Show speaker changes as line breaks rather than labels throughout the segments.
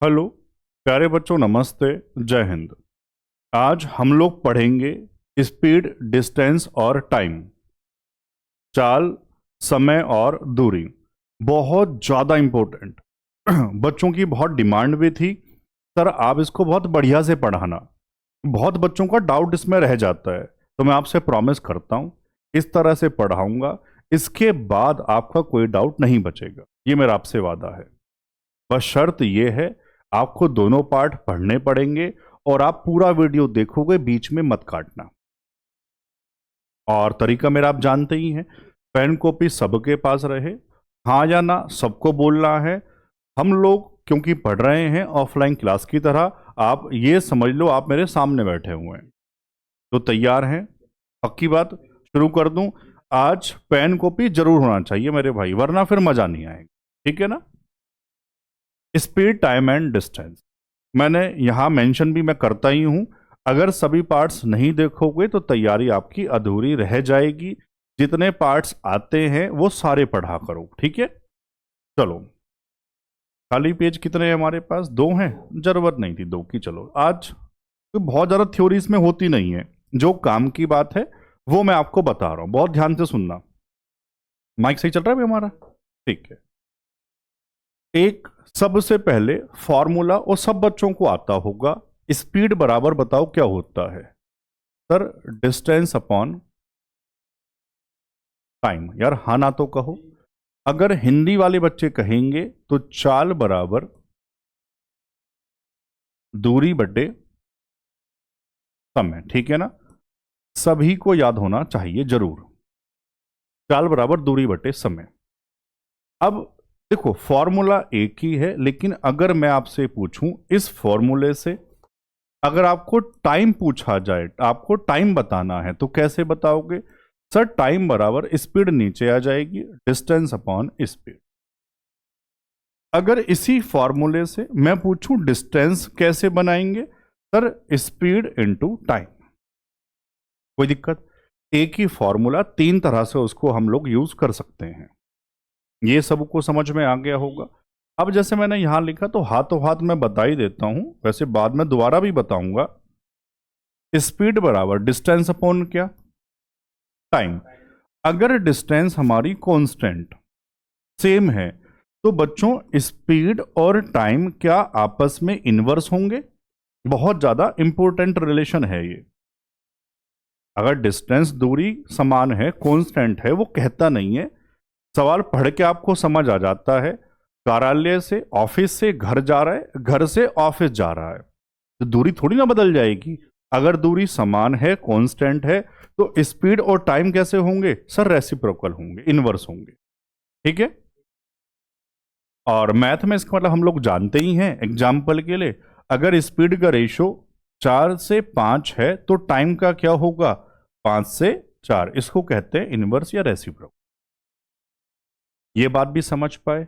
Hello प्यारे बच्चों, नमस्ते, जय हिंद। आज हम लोग पढ़ेंगे स्पीड, डिस्टेंस और टाइम, चाल, समय और दूरी। बहुत ज़्यादा इम्पोर्टेंट बच्चों की बहुत डिमांड भी थी। सर आप इसको बहुत बढ़िया से पढ़ाना, बहुत बच्चों का डाउट इसमें रह जाता है। तो मैं आपसे प्रॉमिस करता हूँ इस तरह से पढ़ाऊंगा, इसके बाद आपका कोई डाउट नहीं बचेगा। ये मेरा आपसे वादा है। बस शर्त यह है, आपको दोनों पार्ट पढ़ने पड़ेंगे और आप पूरा वीडियो देखोगे, बीच में मत काटना। और तरीका मेरा आप जानते ही हैं, पेन कॉपी सबके पास रहे, हाँ या ना सबको बोलना है। हम लोग क्योंकि पढ़ रहे हैं ऑफलाइन क्लास की तरह, आप ये समझ लो आप मेरे सामने बैठे हुए हैं। तो तैयार हैं? पक्की बात, शुरू कर दूं? आज पेन कॉपी जरूर होना चाहिए मेरे भाई, वरना फिर मजा नहीं आएगा। ठीक है ना? स्पीड, टाइम एंड डिस्टेंस मैंने यहां मेंशन भी मैं करता ही हूं। अगर सभी पार्ट्स नहीं देखोगे तो तैयारी आपकी अधूरी रह जाएगी। जितने पार्ट्स आते हैं वो सारे पढ़ा करो, ठीक है? चलो, खाली पेज कितने हैं हमारे पास? दो हैं, जरूरत नहीं थी दो की। चलो, आज तो बहुत ज्यादा थ्योरी इसमें होती नहीं है, जो काम की बात है वो मैं आपको बता रहा हूं। बहुत ध्यान से सुनना। माइक सही चल रहा है भाई हमारा? ठीक है। एक सबसे पहले फॉर्मूला वो सब बच्चों को आता होगा। स्पीड बराबर बताओ क्या होता है? Sir, distance upon time. यार हाँ ना तो कहो। अगर हिंदी वाले बच्चे कहेंगे तो चाल बराबर दूरी बटे समय। ठीक है ना? सभी को याद होना चाहिए जरूर, चाल बराबर दूरी बटे समय। अब देखो, फॉर्मूला एक ही है, लेकिन अगर मैं आपसे पूछूं इस फॉर्मूले से, अगर आपको टाइम पूछा जाए, आपको टाइम बताना है, तो कैसे बताओगे? सर, टाइम बराबर स्पीड नीचे आ जाएगी, डिस्टेंस अपॉन स्पीड। अगर इसी फॉर्मूले से मैं पूछूं डिस्टेंस कैसे बनाएंगे? Sir, speed into time. कोई दिक्कत? एक ही फॉर्मूला, तीन तरह से उसको हम लोग यूज कर सकते हैं। ये सबको समझ में आ गया होगा। अब जैसे मैंने यहां लिखा तो हाथों हाथ मैं बता ही देता हूं, वैसे बाद में दोबारा भी बताऊंगा। स्पीड बराबर डिस्टेंस अपॉन क्या? टाइम। अगर डिस्टेंस हमारी कांस्टेंट सेम है तो बच्चों स्पीड और टाइम क्या आपस में इनवर्स होंगे? बहुत ज्यादा इंपॉर्टेंट रिलेशन है ये। अगर डिस्टेंस, दूरी समान है, कांस्टेंट है, वो कहता नहीं है, सवाल पढ़ के आपको समझ आ जाता है। कार्यालय से, ऑफिस से घर जा रहा है, घर से ऑफिस जा रहा है, तो दूरी थोड़ी ना बदल जाएगी। अगर दूरी समान है, कांस्टेंट है, तो स्पीड और टाइम कैसे होंगे? सर, रेसिप्रोकल होंगे, इनवर्स होंगे। ठीक है? और मैथ में इसका मतलब हम लोग जानते ही हैं। एग्जाम्पल के लिए, अगर स्पीड का रेशो 4 से 5 है तो टाइम का क्या होगा? 5 से 4। इसको कहते हैं इनवर्स या रेसिप्रोकल। ये बात भी समझ पाए?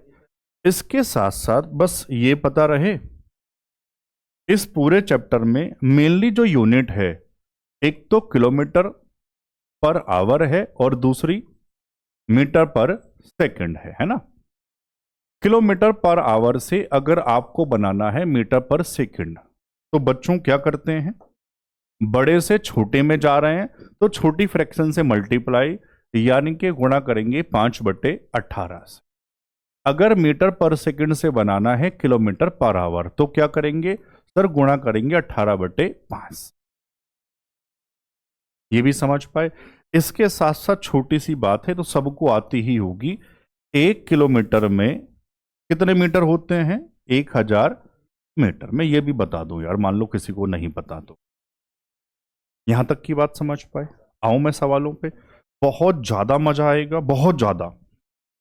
इसके साथ साथ बस ये पता रहे, इस पूरे चैप्टर में मेनली जो यूनिट है, एक तो किलोमीटर पर आवर है और दूसरी मीटर पर सेकंड है ना? किलोमीटर पर आवर से अगर आपको बनाना है मीटर पर सेकंड, तो बच्चों क्या करते हैं? बड़े से छोटे में जा रहे हैं तो छोटी फ्रैक्शन से मल्टीप्लाई, यानी कि गुणा करेंगे 5/18 से। अगर मीटर पर सेकंड से बनाना है किलोमीटर पर आवर, तो क्या करेंगे? सर, गुणा करेंगे 18/5। ये भी समझ पाए? इसके साथ साथ छोटी सी बात है तो सबको आती ही होगी, 1 किलोमीटर में कितने मीटर होते हैं? 1000 मीटर। मैं ये भी बता दूं यार, मान लो किसी को नहीं पता तो। यहां तक की बात समझ पाए? आऊं मैं सवालों पे। बहुत ज्यादा मजा आएगा, बहुत ज्यादा।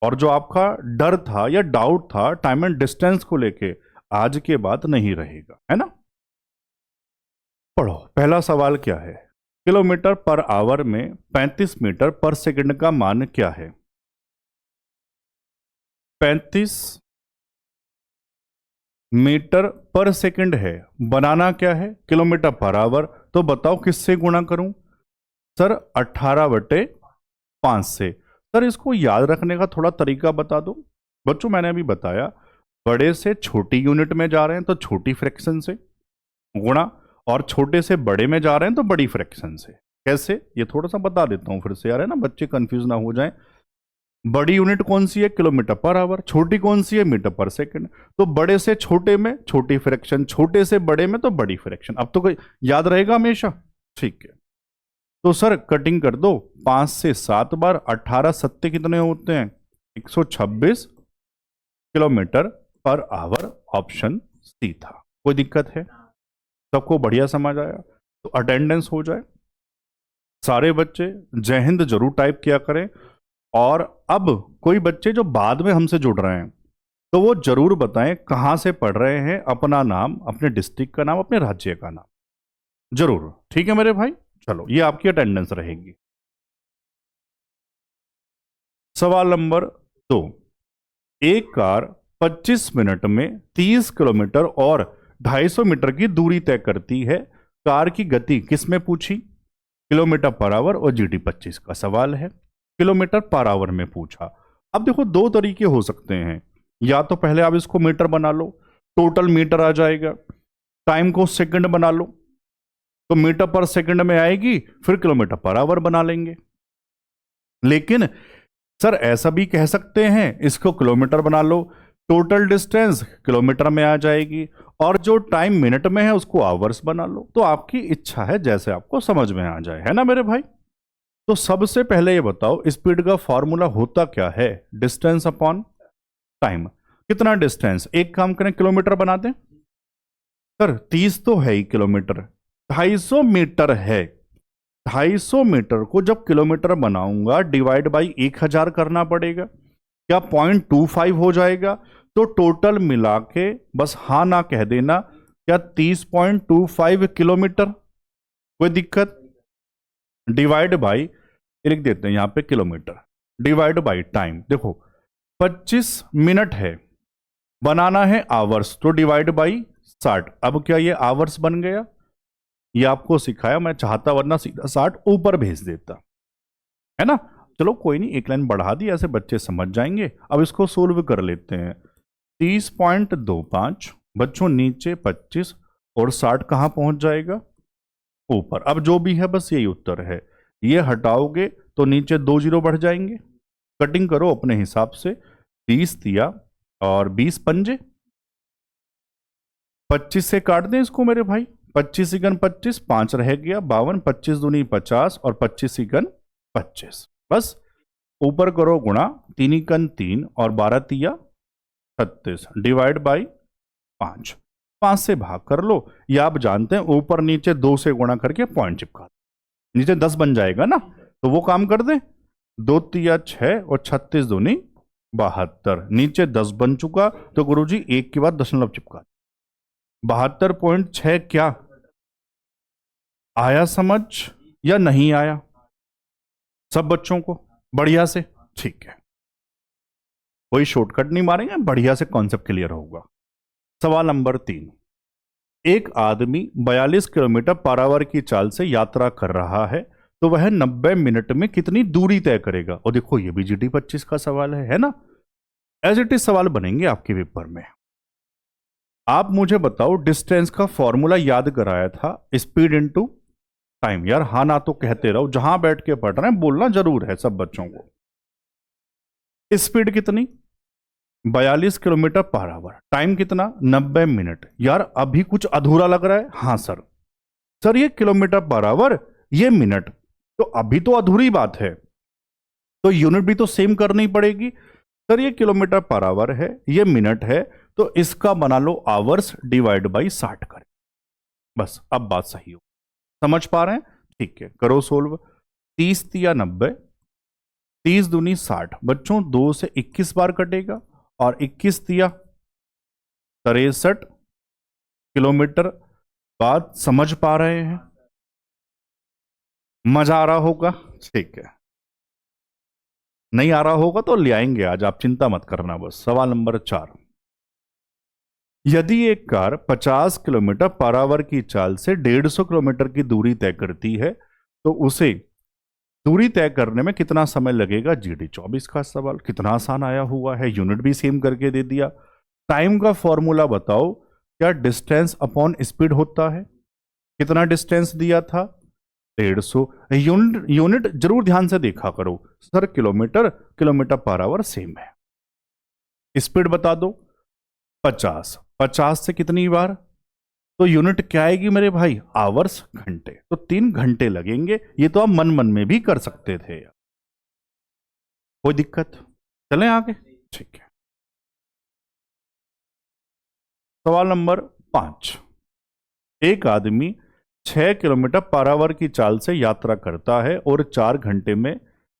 और जो आपका डर था या डाउट था टाइम एंड डिस्टेंस को लेके, आज के बाद नहीं रहेगा, है ना? पढ़ो, पहला सवाल क्या है? किलोमीटर पर आवर में 35 मीटर पर सेकंड का मान क्या है? 35 मीटर पर सेकंड है, बनाना क्या है? Kilometre per hour. तो बताओ किससे गुणा करूं? सर, 18/5 से। सर, इसको याद रखने का थोड़ा तरीका बता दो। बच्चों, मैंने अभी बताया, बड़े से छोटी यूनिट में जा रहे हैं तो छोटी फ्रैक्शन से गुणा, और छोटे से बड़े में जा रहे हैं तो बड़ी फ्रैक्शन से। कैसे, ये थोड़ा सा बता देता हूं फिर से यार, है ना, बच्चे कंफ्यूज ना हो जाएं। बड़ी यूनिट कौन सी है, किलोमीटर पर आवर, छोटी कौन सी है, मीटर पर सेकंड। तो बड़े से छोटे में छोटी फ्रैक्शन, छोटे से बड़े में तो बड़ी फ्रैक्शन। अब तो कोई याद रहेगा हमेशा, ठीक है। तो सर कटिंग कर दो, 5 से 7 बार 18 सत्ते कितने होते हैं, 126 kilometre per hour. Option C था। कोई दिक्कत है, सबको बढ़िया समझ आया? तो अटेंडेंस हो जाए। सारे बच्चे जय हिंद जरूर टाइप किया करें। और अब कोई बच्चे जो बाद में हमसे जुड़ रहे हैं तो वो जरूर बताएं कहां से पढ़ रहे हैं, अपना नाम, अपने डिस्ट्रिक्ट का नाम, अपने राज्य का नाम जरूर, ठीक है मेरे भाई। चलो ये आपकी अटेंडेंस रहेगी। सवाल नंबर 2, एक कार 25 मिनट में 30 किलोमीटर और 250 मीटर की दूरी तय करती है। कार की गति किस में पूछी, किलोमीटर पर आवर और जीटी 25 का सवाल है। किलोमीटर पर आवर में पूछा। अब देखो दो तरीके हो सकते हैं, या तो पहले आप इसको मीटर बना लो, टोटल मीटर आ जाएगा। टाइम को सेकंड बना लो तो मीटर पर सेकंड में आएगी, फिर किलोमीटर पर आवर बना लेंगे। लेकिन सर ऐसा भी कह सकते हैं, इसको किलोमीटर बना लो, टोटल डिस्टेंस किलोमीटर में आ जाएगी, और जो टाइम मिनट में है उसको आवर्स बना लो। तो आपकी इच्छा है, जैसे आपको समझ में आ जाए, है ना मेरे भाई। तो सबसे पहले ये बताओ, स्पीड का फॉर्मूला होता क्या है, डिस्टेंस अपॉन टाइम। कितना डिस्टेंस, एक काम करें किलोमीटर बना दें। सर 30 तो है ही किलोमीटर, 250 मीटर है। 250 मीटर को जब किलोमीटर बनाऊंगा डिवाइड बाई 1000 करना पड़ेगा, क्या 0.25 हो जाएगा। तो टोटल मिला के बस हाँ ना कह देना, क्या 30.25 किलोमीटर। कोई दिक्कत, डिवाइड बाई लिख देते हैं यहां पे किलोमीटर, डिवाइड बाई टाइम। देखो 25 मिनट है, बनाना है आवर्स, तो डिवाइड बाई 60। अब क्या ये आवर्स बन गया, ये आपको सिखाया, मैं चाहता वरना सीधा 60 ऊपर भेज देता, है ना। चलो कोई नहीं, एक लाइन बढ़ा दी, ऐसे बच्चे समझ जाएंगे। अब इसको सोल्व कर लेते हैं। 30.25 बच्चों नीचे 25 और 60 कहां पहुंच जाएगा, ऊपर। अब जो भी है बस यही उत्तर है। ये हटाओगे तो नीचे 2 जीरो बढ़ जाएंगे। कटिंग करो अपने हिसाब से, 30 दिया और 20 पंजे, 25 से काट दें इसको मेरे भाई। 25 इकन 25, 5 रह गया 52, 25 दूनी 50 और 25 इकन 25। बस ऊपर करो गुणा, 3 इकन 3 और 12 तिया 36, डिवाइड बाई 5। 5 से भाग कर लो, ये आप जानते हैं ऊपर नीचे 2 से गुणा करके पॉइंट चिपका, नीचे 10 बन जाएगा ना। तो वो काम कर दे, 2 तिया 6 और 36 दूनी 72, नीचे 10 बन चुका। तो गुरुजी एक के बाद दशमलव चिपका, 72.6। क्या आया समझ या नहीं आया सब बच्चों को, बढ़िया से, ठीक है। कोई शॉर्टकट नहीं मारेंगे, बढ़िया से कॉन्सेप्ट क्लियर होगा। सवाल नंबर 3, एक आदमी 42 किलोमीटर पर आवर की चाल से यात्रा कर रहा है, तो वह 90 मिनट में कितनी दूरी तय करेगा। और देखो ये भी जीटी 25 का सवाल है ना। एज इट इज सवाल बनेंगे आपके पेपर में। आप मुझे बताओ, डिस्टेंस का फॉर्मूला याद कराया था, स्पीड इनटू टाइम। यार हाँ ना तो कहते रहो, जहां बैठ के पढ़ रहे हैं बोलना जरूर है सब बच्चों को। स्पीड कितनी, 42 किलोमीटर पर आवर, टाइम कितना 90 मिनट। यार अभी कुछ अधूरा लग रहा है, हाँ सर। सर ये किलोमीटर पर आवर, ये मिनट, तो अभी तो अधूरी बात है, तो यूनिट भी तो सेम करनी पड़ेगी। सर ये किलोमीटर पर आवर है, ये मिनट है, तो इसका बना लो आवर्स डिवाइड बाई 60 करें। बस अब बात सही हो, समझ पा रहे हैं, ठीक है। करो सोल्व, 30 तिया 90, 30 दूनी 60। बच्चों 2 से 21 बार कटेगा, और 21 तिया 63 किलोमीटर। बात समझ पा रहे हैं, मजा आ रहा होगा, ठीक है। नहीं आ रहा होगा तो ले आएंगे आज, आप चिंता मत करना बस। सवाल नंबर 4, यदि एक कार 50 किलोमीटर पर आवर की चाल से 150 किलोमीटर की दूरी तय करती है, तो उसे दूरी तय करने में कितना समय लगेगा। जीडी 24 का सवाल, कितना आसान आया हुआ है, यूनिट भी सेम करके दे दिया। टाइम का फॉर्मूला बताओ, क्या डिस्टेंस अपॉन स्पीड होता है? कितना डिस्टेंस दिया था? 150। यूनिट जरूर ध्यान से देखा करो sir, kilometre, kilometre per hour same है। स्पीड बता दो 50, 50 से कितनी बार? तो यूनिट क्या आएगी मेरे भाई? आवर्स, घंटे। तो 3 घंटे लगेंगे। ये तो आप मन मन में भी कर सकते थे। कोई दिक्कत? चलें आगे, ठीक है। सवाल नंबर 5। एक आदमी 6 किलोमीटर पर आवर की चाल से यात्रा करता है और 4 घंटे में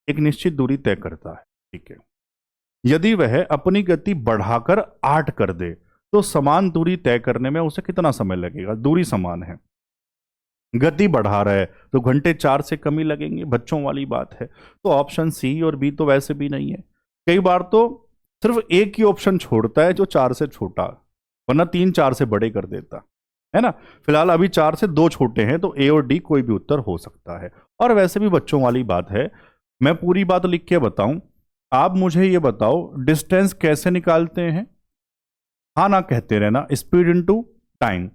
एक निश्चित दूरी तय करता है, ठीक है। यदि वह अपनी गति बढ़ाकर 8 कर दे तो समान दूरी तय करने में उसे कितना समय लगेगा? दूरी समान है, गति बढ़ा रहा है तो घंटे 4 से कम ही लगेंगे, बच्चों वाली बात है। तो ऑप्शन सी और बी तो वैसे भी नहीं है। कई बार तो सिर्फ एक ही ऑप्शन छोड़ता है जो 4 से छोटा, वरना 3 4 से बड़े कर देता है ना। फिलहाल अभी 4 से 2 छोटे हैं, तो ए और डी कोई भी उत्तर हो सकता है। और वैसे भी बच्चों वाली बात है, मैं पूरी बात लिख के बताऊं, आप मुझे ये बताओ डिस्टेंस कैसे निकालते हैं? हाँ ना कहते रहना, स्पीड इनटू टाइम।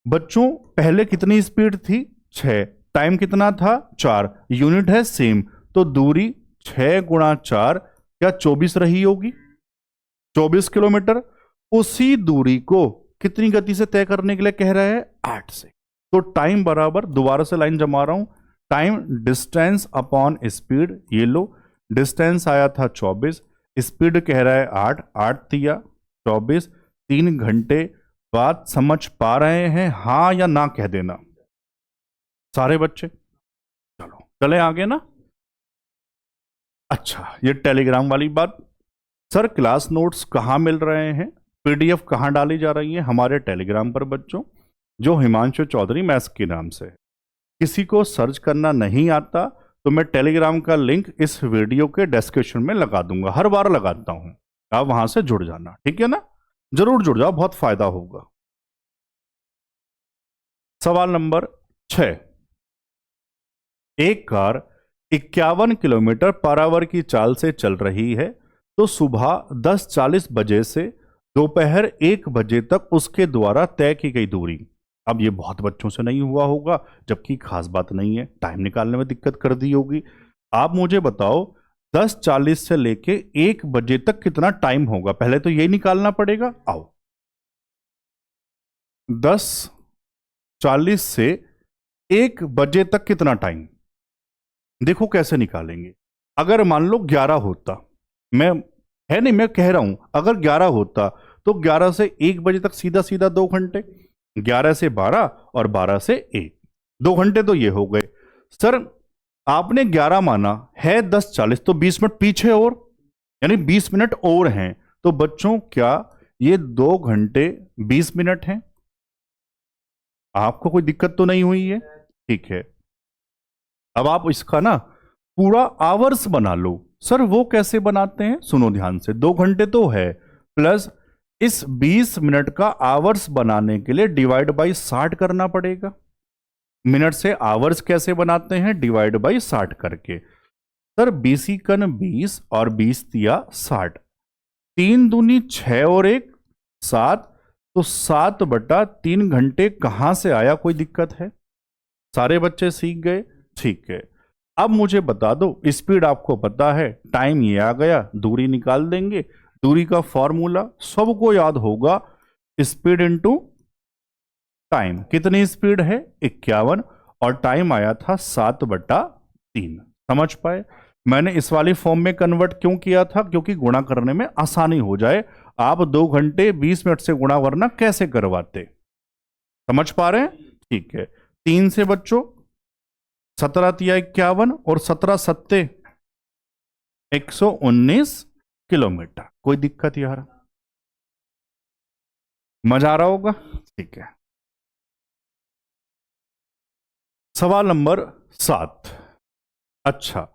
बच्चों पहले कितनी स्पीड थी? 6, टाइम कितना था? 4, यूनिट है सेम, तो दूरी 6 गुणा 4 क्या 24 रही होगी? 24 किलोमीटर। उसी दूरी को कितनी गति से तय करने के लिए कह रहा है? 8 से। तो टाइम बराबर, दोबारा से लाइन जमा रहा हूं, टाइम डिस्टेंस अपॉन स्पीड। ये लो, डिस्टेंस आया था 24, स्पीड कह रहा है 8, 8 दिया 24। 3 घंटे। बात समझ पा रहे हैं? हां या ना कह देना सारे बच्चे। चलो चले आगे ना। अच्छा, ये टेलीग्राम वाली बात, सर क्लास नोट्स कहाँ मिल रहे हैं, पीडीएफ कहाँ डाली जा रही है? हमारे टेलीग्राम पर बच्चों, जो हिमांशु चौधरी मैथ्स के नाम से। किसी को सर्च करना नहीं आता तो मैं टेलीग्राम का लिंक इस वीडियो के डिस्क्रिप्शन में लगा दूंगा, हर बार लगाता हूं, आप वहां से जुड़ जाना, ठीक है ना। जरूर जुड़ जाओ, बहुत फायदा होगा। सवाल नंबर 6। एक कार 51 किलोमीटर पर आवर की चाल से चल रही है, तो सुबह 10:40 बजे से दोपहर 1 बजे तक उसके द्वारा तय की गई दूरी। अब ये बहुत बच्चों से नहीं हुआ होगा, जबकि खास बात नहीं है, टाइम निकालने में दिक्कत कर दी होगी। आप मुझे बताओ 10:40 से लेके 1 बजे तक कितना टाइम होगा? पहले तो ये निकालना पड़ेगा। आओ, 10:40 से 1 बजे तक कितना टाइम? देखो कैसे निकालेंगे। अगर मान लो 11 होता, मैं है नहीं, मैं कह रहा हूं अगर 11 होता तो 11 से 1 बजे तक सीधा सीधा 2 घंटे, 11 से 12 और 12 से 1, 2 घंटे तो ये हो गए। सर आपने 11 माना है, 10:40 तो 20 मिनट पीछे और, यानी 20 मिनट और हैं। तो बच्चों क्या ये 2 घंटे 20 मिनट हैं? आपको कोई दिक्कत तो नहीं हुई है? ठीक है। अब आप इसका ना पूरा आवर्स बना लो। सर वो कैसे बनाते हैं? सुनो ध्यान से, 2 घंटे तो है, प्लस इस 20 मिनट का आवर्स बनाने के लिए डिवाइड बाई 60 करना पड़ेगा। मिनट से आवर्स कैसे बनाते हैं? डिवाइड बाई 60 करके। सर 20 कन 20 और 20 दिया 60, 3 दूनी 6 और 1 7, तो 7/3 घंटे कहां से आया? कोई दिक्कत है? सारे बच्चे सीख गए, ठीक है। अब मुझे बता दो, स्पीड आपको पता है, टाइम ये आ गया, दूरी निकाल देंगे। दूरी का फॉर्मूला सबको याद होगा, स्पीड इनटू टाइम। कितनी स्पीड है? 51, और टाइम आया था 7/3। समझ पाए? मैंने इस वाली फॉर्म में कन्वर्ट क्यों किया था? क्योंकि गुणा करने में आसानी हो जाए। आप 2 घंटे 20 मिनट से गुणा वरना कैसे करवाते? समझ पा रहे हैं? ठीक है। 3 से बच्चों 17 तिया 51 और 17 सत्ते 119 किलोमीटर। कोई दिक्कत यार? मजा आ रहा होगा, ठीक है। सवाल नंबर 7। अच्छा,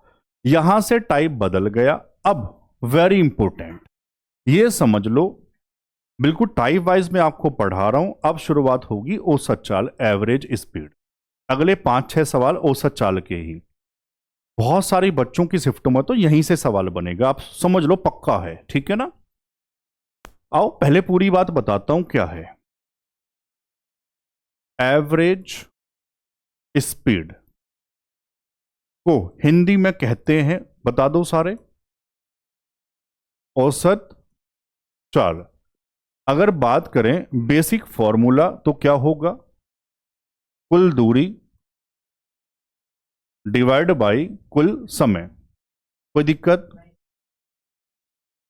यहां से टाइप बदल गया। अब वेरी इंपॉर्टेंट, ये समझ लो, बिल्कुल टाइप वाइज में आपको पढ़ा रहा हूं। अब शुरुआत होगी औसत चाल, एवरेज स्पीड। अगले 5-6 सवाल औसत चाल के ही। बहुत सारी बच्चों की शिफ्टों में तो यहीं से सवाल बनेगा, आप समझ लो, पक्का है, ठीक है ना। आओ पहले पूरी बात बताता हूं क्या है। एवरेज स्पीड को हिंदी में कहते हैं, बता दो सारे, औसत चाल। अगर बात करें बेसिक फॉर्मूला तो क्या होगा, कुल दूरी डिवाइड बाय कुल समय। कोई दिक्कत?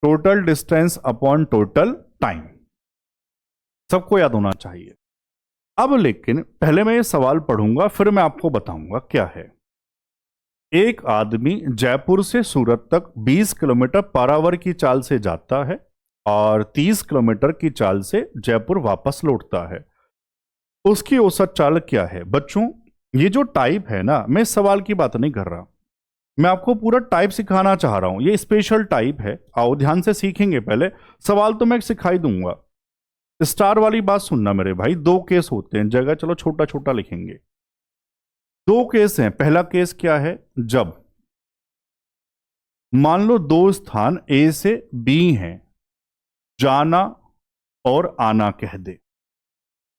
Total distance upon total time, सबको याद होना चाहिए। अब लेकिन पहले मैं ये सवाल पढ़ूंगा फिर मैं आपको बताऊंगा क्या है। एक आदमी जयपुर से सूरत तक 20 किलोमीटर पर आवर की चाल से जाता है और 30 किलोमीटर की चाल से जयपुर वापस लौटता है। उसकी औसत चाल क्या है? बच्चों ये जो टाइप है ना, मैं इस सवाल की बात नहीं कर रहा, मैं आपको पूरा टाइप सिखाना चाह रहा हूं। ये स्पेशल टाइप है, आओ ध्यान से सीखेंगे। पहले सवाल तो मैं सिखाई दूंगा। स्टार वाली बात सुनना मेरे भाई, दो केस होते हैं, जगह चलो छोटा छोटा लिखेंगे। दो केस हैं। पहला केस क्या है, जब मान लो दो स्थान ए से बी हैं, जाना और आना कह दे।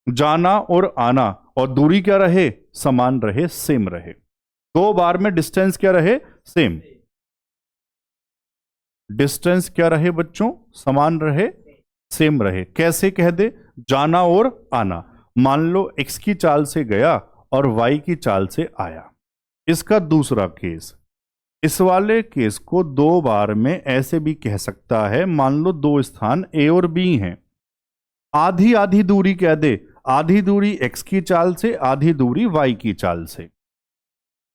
जाना और आना और दूरी क्या रहे, समान रहे, सेम रहे। दो बार में डिस्टेंस क्या रहे, सेम। डिस्टेंस क्या रहे बच्चों, समान रहे, सेम रहे। कैसे कह दे, जाना और आना। मान लो x की चाल से गया और y की चाल से आया। इसका दूसरा केस, इस वाले केस को दो बार में ऐसे भी कह सकता है। मान लो दो स्थान a और b हैं, आधी आधी दूरी कह दे, आधी दूरी x की चाल से, आधी दूरी y की चाल से।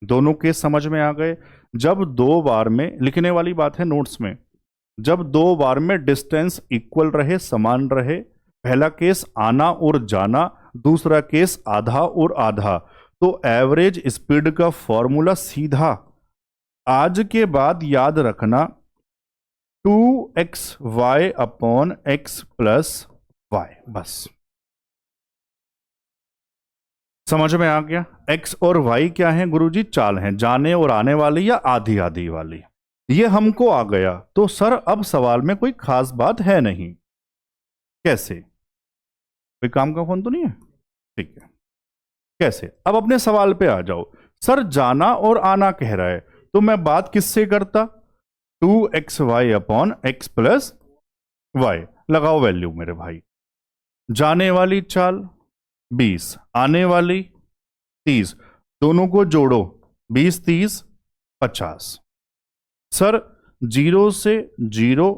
दोनों केस समझ में आ गए। जब दो बार में, लिखने वाली बात है नोट्स में, जब दो बार में डिस्टेंस इक्वल रहे, समान रहे, पहला केस आना और जाना, दूसरा केस आधा और आधा, तो एवरेज स्पीड का फॉर्मूला सीधा आज के बाद याद रखना, 2xy upon x plus y। बस समझ में आ गया। x और y क्या है गुरुजी, चाल हैं, जाने और आने वाली या आधी आधी वाली। ये हमको आ गया। तो सर अब सवाल में कोई खास बात है नहीं। कैसे? कोई काम का फोन तो नहीं है? ठीक है। कैसे? अब अपने सवाल पे आ जाओ। सर जाना और आना कह रहा है तो मैं बात किससे करता, 2xy upon x plus y। लगाओ वैल्यू मेरे भाई। जाने वाली चाल 20, आने वाली 30, दोनों को जोड़ो, 20 30 50। सर 0 से 0,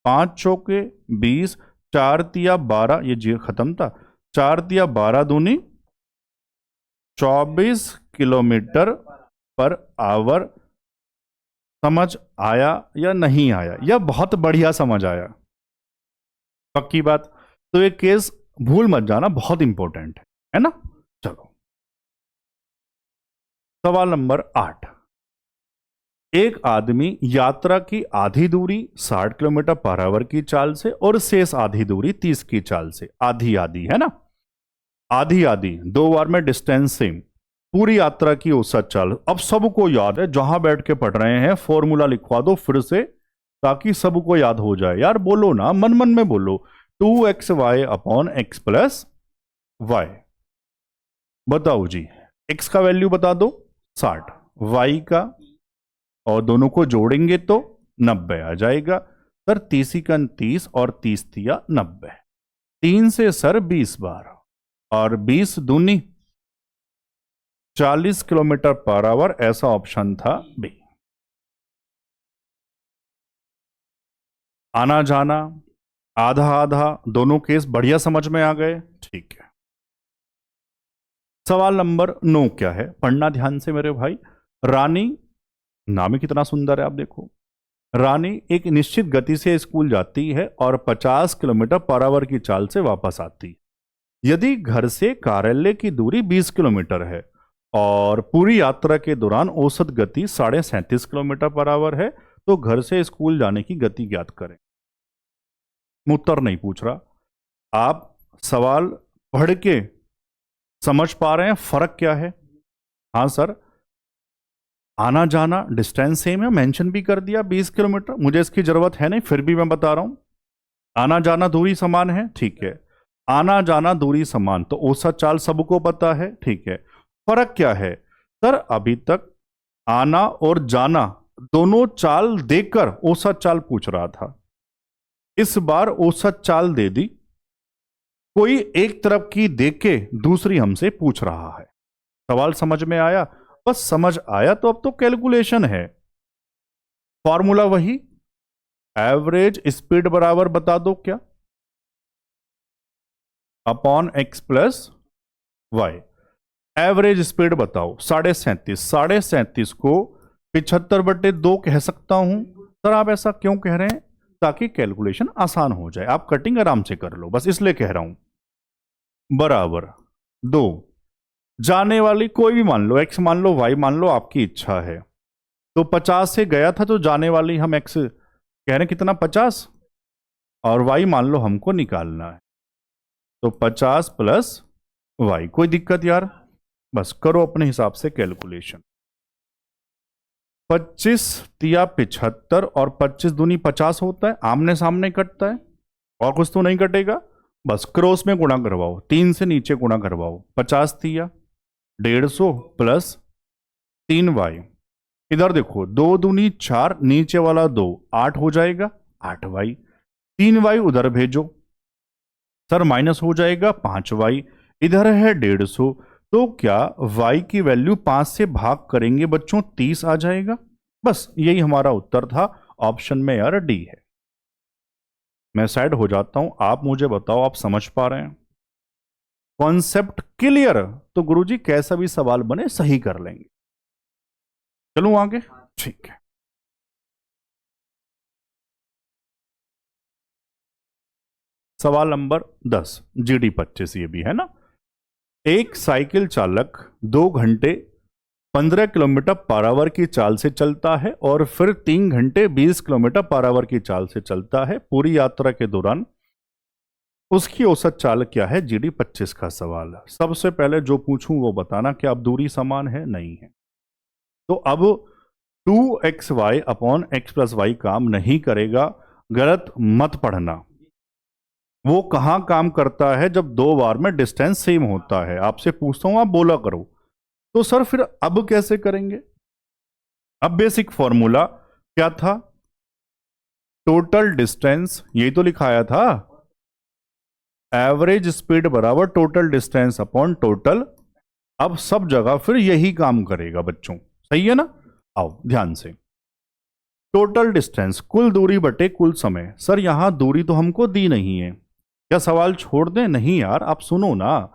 5 चौके 20, 4 तिया 12, ये जीरो खत्म था, 4 तिया 12 दूनी 24 किलोमीटर पर आवर। समझ आया या नहीं आया? या बहुत बढ़िया समझ आया? पक्की बात? तो ये केस भूल मत जाना, बहुत इंपॉर्टेंट है ना। चलो सवाल नंबर 8। एक आदमी यात्रा की आधी दूरी 60 किलोमीटर पर आवर की चाल से और शेष आधी दूरी 30 की चाल से, आधी आधी है ना, आधी आधी, दो बार में डिस्टेंस सेम, पूरी यात्रा की औसत चाल। अब सबको याद है, जहां बैठ के पढ़ रहे हैं फॉर्मूला लिखवा दो फिर से ताकि सबको याद हो जाए। यार बोलो ना, मन मन में बोलो, 2xy upon x plus y। बताओ जी, x का वैल्यू बता दो 60, y का, और दोनों को जोड़ेंगे तो 90 आ जाएगा। सर 30 का 30 और 30 तिया 90, 3 से सर 20 बार और 20 दूनी 40 किलोमीटर पर आवर, ऐसा ऑप्शन था बी। आना जाना आधा आधा, दोनों केस बढ़िया समझ में आ गए। ठीक है। सवाल नंबर 9 क्या है, पढ़ना ध्यान से मेरे भाई। रानी, नाम ही कितना सुंदर है, आप देखो। रानी एक निश्चित गति से स्कूल जाती है और 50 किलोमीटर पर आवर की चाल से वापस आती। यदि घर से कार्यालय की दूरी 20 किलोमीटर है और पूरी यात्रा के दौरान औसत गति 37.5 किलोमीटर पर आवर है, तो घर से स्कूल जाने की गति ज्ञात करें। उत्तर नहीं पूछ रहा, आप सवाल पढ़ के समझ पा रहे हैं फर्क क्या है? हाँ सर, आना जाना डिस्टेंस सेम है, मेंशन भी कर दिया 20 किलोमीटर, मुझे इसकी जरूरत है नहीं, फिर भी मैं बता रहा हूं। आना जाना दूरी समान है, ठीक है। आना जाना दूरी समान, तो औसत चाल सबको पता है, ठीक है। फर्क क्या है सर? अभी तक आना और जाना दोनों चाल देकर औसत चाल पूछ रहा था, इस बार औसत चाल दे दी, कोई एक तरफ की देख के दूसरी हमसे पूछ रहा है। सवाल समझ में आया? बस समझ आया तो अब तो कैलकुलेशन है। फॉर्मूला वही, एवरेज स्पीड बराबर बता दो क्या, upon X plus Y. Average speed बताओ 37.5, 37.5 को 75/2 कह सकता हूं। सर आप ऐसा क्यों कह रहे हैं? ताकि कैलकुलेशन आसान हो जाए, आप कटिंग आराम से कर लो, बस इसलिए कह रहा हूं। बराबर 2, जाने वाली कोई भी मान लो, एक्स मान लो, वाई मान लो, आपकी इच्छा है। तो 50 से गया था, तो जाने वाली हम एक्स कह रहे हैं कितना, 50, और वाई मान लो हमको निकालना है, तो 50 प्लस वाई। कोई दिक्कत यार? बस करो अपने हिसाब से कैलकुलेशन। 25 तिया 75 और 25 दूनी 50 होता है, आमने सामने कटता है, और कुछ तो नहीं कटेगा। बस क्रॉस में गुणा करवाओ, 3 से नीचे गुणा करवाओ, 50 तिया 150 प्लस 3y। इधर देखो, 2 दूनी 4, नीचे वाला 2, 8 हो जाएगा, 8y। 3y उधर भेजो, सर माइनस हो जाएगा 5y। इधर है 150, तो क्या y की वैल्यू 5 से भाग करेंगे बच्चों, 30 आ जाएगा। बस यही हमारा उत्तर था, ऑप्शन में यार डी है। मैं साइड हो जाता हूं, आप मुझे बताओ आप समझ पा रहे हैं? Concept clear? तो गुरुजी कैसा भी सवाल बने सही कर लेंगे। चलूं आगे? ठीक है। सवाल नंबर 10, GD 25 ये भी है ना। एक साइकिल चालक 2 घंटे 15 किलोमीटर पर आवर की चाल से चलता है और फिर 3 घंटे 20 किलोमीटर पर आवर की चाल से चलता है। पूरी यात्रा के दौरान उसकी औसत चाल क्या है? GD 25 का सवाल। सबसे पहले जो पूछूं वो बताना कि अब दूरी समान है, नहीं है। तो अब 2xy upon X plus Y काम नहीं करेगा, गलत मत पढ़ना। वो कहां काम करता है? जब दो बार में डिस्टेंस सेम होता है। आपसे पूछता हूं, आप बोला करो। तो सर फिर अब कैसे करेंगे? अब बेसिक फॉर्मूला क्या था? टोटल डिस्टेंस, यही तो लिखाया था, एवरेज स्पीड बराबर टोटल डिस्टेंस अपॉन टोटल। अब सब जगह फिर यही काम करेगा बच्चों, सही है ना? आओ ध्यान से, टोटल डिस्टेंस कुल दूरी बटे कुल समय। सर यहां दूरी तो हमको दी नहीं है, क्या सवाल छोड़ दें? नहीं यार, आप सुनो ना।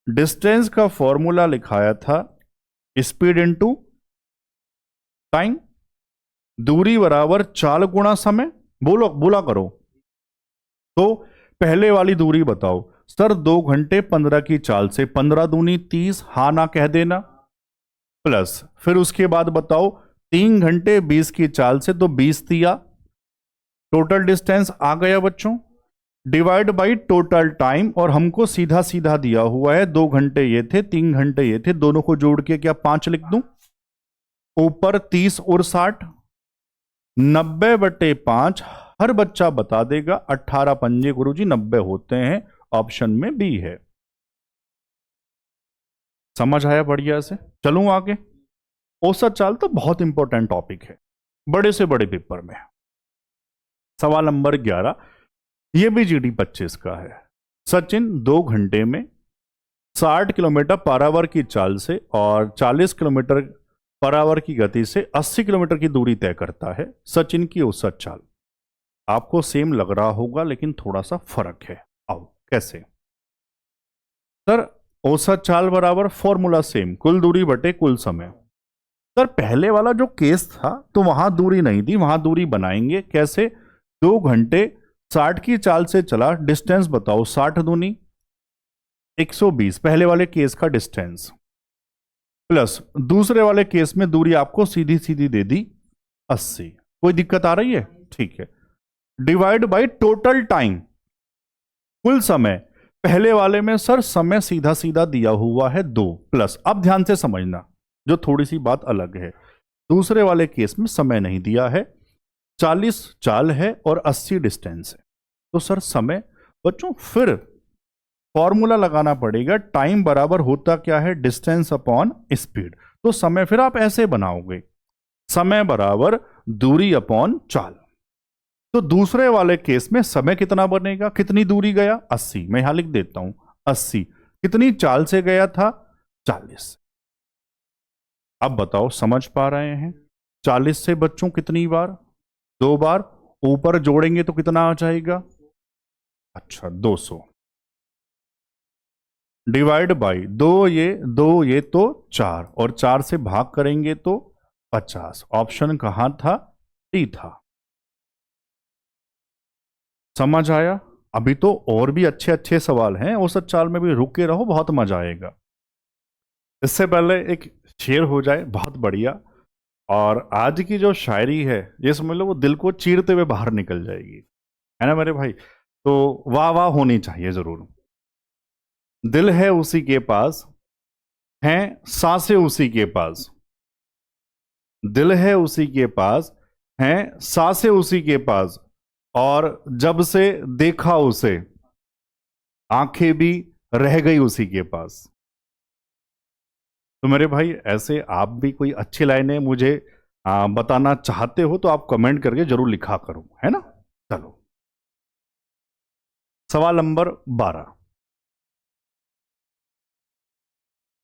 डिस्टेंस का फॉर्मूला लिखाया था स्पीड इनटू टाइम, दूरी बराबर चाल गुणा समय। बोलो, बोला करो। तो पहले वाली दूरी बताओ। सर 2 घंटे 15 की चाल से 15 दूनी 30, हा ना कह देना, प्लस फिर उसके बाद बताओ 3 घंटे 20 की चाल से, तो 20 दिया, टोटल डिस्टेंस आ गया बच्चों, डिवाइड बाई टोटल टाइम। और हमको सीधा सीधा दिया हुआ है 2 घंटे ये थे, 3 घंटे ये थे, दोनों को जोड़ के क्या 5 लिख दूं? ऊपर 30 और 60, 90/5। हर बच्चा बता देगा 18 पंजे गुरुजी 90 होते हैं, ऑप्शन में बी है। समझ आया बढ़िया से? चलूं आगे। औसत चाल तो बहुत इंपॉर्टेंट टॉपिक है बड़े से बड़े पेपर में। सवाल नंबर 11, यह भी GD 25 का है। सचिन 2 घंटे में 60 किलोमीटर पर आवर की चाल से और 40 किलोमीटर पर आवर की गति से 80 किलोमीटर की दूरी तय करता है। सचिन की औसत चाल। आपको सेम लग रहा होगा लेकिन थोड़ा सा फर्क है। आओ कैसे? सर औसत चाल बराबर फॉर्मूला सेम, कुल दूरी बटे कुल समय। सर पहले वाला जो केस था तो वहां दूरी नहीं थी, वहां दूरी बनाएंगे कैसे? 2 घंटे 60 की चाल से चला, डिस्टेंस बताओ, 60 दूनी 120, पहले वाले केस का डिस्टेंस, प्लस दूसरे वाले केस में दूरी आपको सीधी सीधी दे दी 80। कोई दिक्कत आ रही है? ठीक है। डिवाइड बाय टोटल टाइम, कुल समय। पहले वाले में सर समय सीधा सीधा दिया हुआ है 2, प्लस, अब ध्यान से समझना जो थोड़ी सी बात अलग है, दूसरे वाले केस में समय नहीं दिया है, 40 चाल है और 80 डिस्टेंस है। तो सर समय, बच्चों फिर फॉर्मूला लगाना पड़ेगा, टाइम बराबर होता क्या है, डिस्टेंस अपॉन स्पीड। तो समय फिर आप ऐसे बनाओगे, समय बराबर दूरी अपॉन चाल। तो दूसरे वाले केस में समय कितना बनेगा, कितनी दूरी गया, 80, मैं यहां लिख देता हूं 80, कितनी चाल से गया था, 40। अब बताओ समझ पा रहे हैं, 40 से बच्चों कितनी बार, 2 बार, ऊपर जोड़ेंगे तो कितना आ जाएगा, अच्छा 200, डिवाइड बाई 2 ये तो 4, और 4 से भाग करेंगे तो 50। ऑप्शन कहां था, डी था। समझ आया। अभी तो और भी अच्छे अच्छे सवाल हैं, औसत चाल में भी रुके रहो, बहुत मजा आएगा। इससे पहले एक शेर हो जाए बहुत बढ़िया, और आज की जो शायरी है ये समझ लो वो दिल को चीरते हुए बाहर निकल जाएगी, है ना मेरे भाई। तो वाह वाह होनी चाहिए जरूर। दिल है उसी के पास, हैं सांसें उसी के पास, दिल है उसी के पास, हैं सांसें उसी के पास, और जब से देखा उसे आंखें भी रह गई उसी के पास। तो मेरे भाई ऐसे आप भी कोई अच्छी लाइनें मुझे बताना चाहते हो तो आप कमेंट करके जरूर लिखा करो, है ना। चलो सवाल नंबर 12।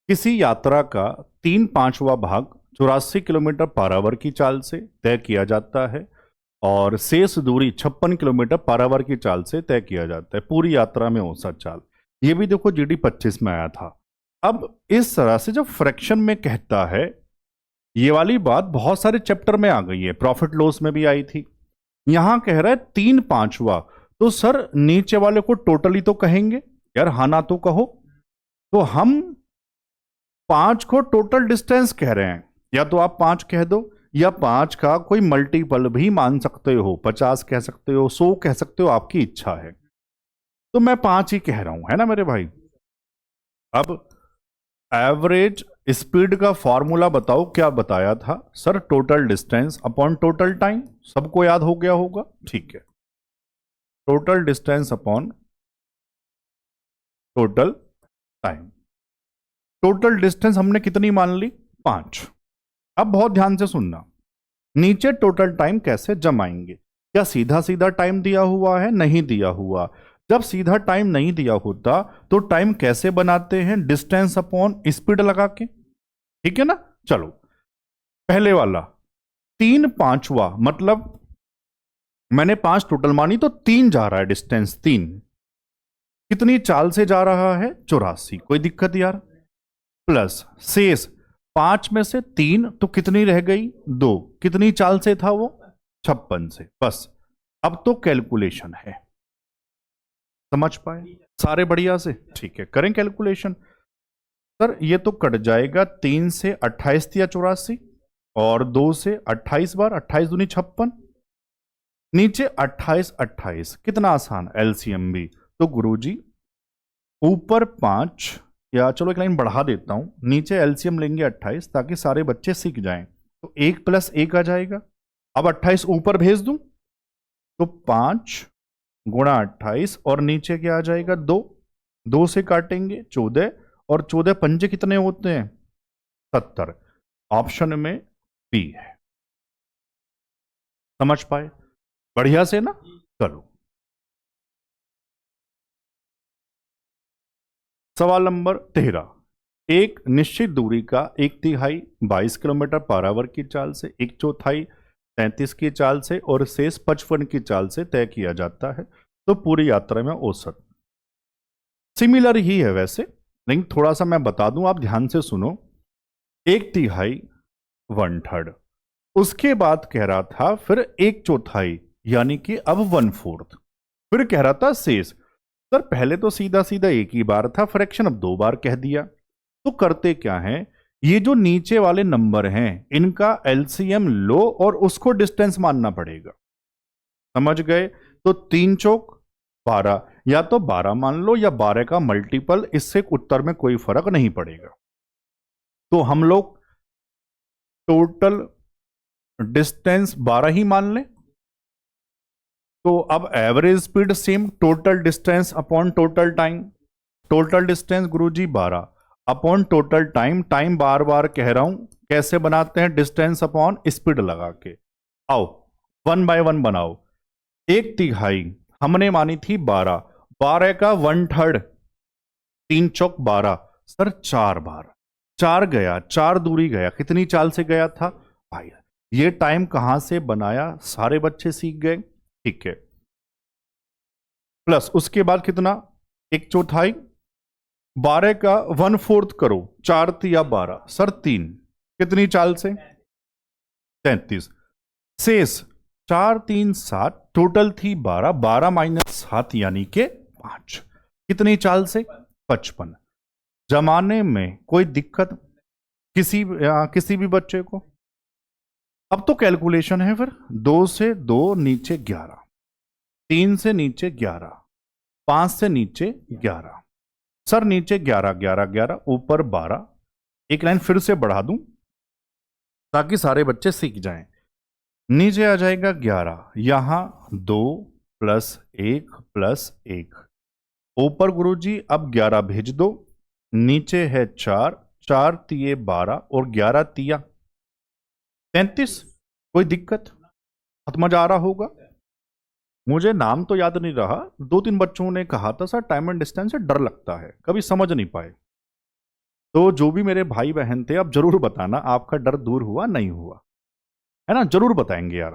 किसी यात्रा का 3/5वां भाग 84 किलोमीटर पर आवर की चाल से तय किया जाता है, और शेष दूरी 56 किलोमीटर पर आवर की चाल से तय किया जाता है, पूरी यात्रा में औसत चाल। ये भी देखो GD 25 में आया था। अब इस तरह से जब फ्रैक्शन में कहता है, ये वाली बात बहुत सारे चैप्टर में आ गई है, प्रॉफिट लॉस में भी आई थी। यहां कह रहा है 3/5वां, तो सर नीचे वाले को टोटली तो कहेंगे यार, हाँ ना तो कहो। तो हम 5 को टोटल डिस्टेंस कह रहे हैं, या तो आप 5 कह दो, या 5 का कोई मल्टीपल भी मान सकते हो, 50 कह सकते हो, 100 कह सकते हो, आपकी इच्छा है। तो मैं 5 ही कह रहा हूं, है ना मेरे भाई। अब एवरेज स्पीड का फॉर्मूला बताओ क्या बताया था sir, total distance upon total time, सबको याद हो गया होगा, ठीक है। Total distance upon total time. Total distance हमने कितनी मान ली, 5। अब बहुत ध्यान से सुनना, नीचे टोटल टाइम कैसे जमाएंगे, क्या सीधा सीधा टाइम दिया हुआ है, नहीं दिया हुआ। जब सीधा टाइम नहीं दिया होता तो टाइम कैसे बनाते हैं, डिस्टेंस अपॉन स्पीड लगा के, ठीक है ना। चलो पहले वाला 3/5वां, मतलब मैंने 5 टोटल मानी तो 3 जा रहा है, डिस्टेंस 3, कितनी चाल से जा रहा है, 84, कोई दिक्कत यार। प्लस शेष 5 में से 3 तो कितनी रह गई, 2, कितनी चाल से था वो, 56 से। बस अब तो कैलकुलेशन है, समझ पाए सारे बढ़िया से, ठीक है करें कैलकुलेशन। सर ये तो कट जाएगा, 3 से 28 या 84, और 2 से 28 बार, 28 दूनी 56, नीचे 28 28, कितना आसान, एलसीएम भी। तो गुरुजी ऊपर 5, या चलो एक लाइन बढ़ा देता हूं, नीचे एलसीएम लेंगे 28 ताकि सारे बच्चे सीख जाएं, तो 1 + 1 आ जाएगा। अब 28 ऊपर भेज दूं तो 5 × 28, और नीचे क्या आ जाएगा, 2, 2 से काटेंगे 14, और 14 पंजे कितने होते हैं, 70। ऑप्शन में बी है, समझ पाए बढ़िया से ना। चलो सवाल नंबर 13। एक निश्चित दूरी का 1/3 22 किलोमीटर पर आवर की चाल से, 1/4 33 की चाल से, और शेष 55 की चाल से तय किया जाता है, तो पूरी यात्रा में औसत। सिमिलर ही है वैसे, लेकिन थोड़ा सा मैं बता दूं, आप ध्यान से सुनो। 1/3 1/3, उसके बाद कह रहा था फिर 1/4, यानी कि अब 1/4, फिर कह रहा था शेष। सर पहले तो सीधा सीधा एक ही बार था, फ्रैक्शन अब 2 बार कह दिया। तो करते क्या है, ये जो नीचे वाले नंबर हैं इनका एलसीएम लो और उसको डिस्टेंस मानना पड़ेगा, समझ गए। तो 3 चौक 12, या तो 12 मान लो या 12 का मल्टीपल, इससे उत्तर में कोई फर्क नहीं पड़ेगा। तो हम लोग टोटल डिस्टेंस 12 ही मान लें, तो अब average speed same, total distance upon total time. Total distance गुरुजी 12 अपॉन टोटल टाइम, टाइम बार बार कह रहा हूं, कैसे बनाते हैं, डिस्टेंस अपॉन स्पीड लगा के। आओ 1 बाय 1 बनाओ। 1/3 हमने मानी थी 12, 12 का 1/3, 3 चौक 12, सर 4 बार, 4 गया, 4 दूरी गया, कितनी चाल से गया था भाई? ये टाइम कहां से बनाया, सारे बच्चे सीख गए, ठीक है। प्लस उसके बाद कितना, 1/4, 12 का 1/4 करो, 4 × 12, सर 3, कितनी चाल से, 33। शेष 4 3 7, टोटल थी 12, 12 - 7 यानी के 5, कितनी चाल से, 55। जमाने में कोई दिक्कत किसी भी बच्चे को? अब तो कैलकुलेशन है फिर, 2 से 2 नीचे 11, 3 से नीचे 11, 5 से नीचे 11, सर नीचे 11 11 11, ऊपर 12। एक लाइन फिर से बढ़ा दूं ताकि सारे बच्चे सीख जाएं। नीचे आ जाएगा 11, यहां 2 + 1 + 1, ऊपर गुरुजी अब 11 भेज दो, नीचे है 4, 4 × 12 और 11 × 33। कोई दिक्कत? बहुत मजा आ रहा होगा। मुझे नाम तो याद नहीं रहा, 2-3 बच्चों ने कहा था सर टाइम एंड डिस्टेंस से डर लगता है, कभी समझ नहीं पाए। तो जो भी मेरे भाई बहन थे, आप जरूर बताना आपका डर दूर हुआ नहीं हुआ, है ना, जरूर बताएंगे यार।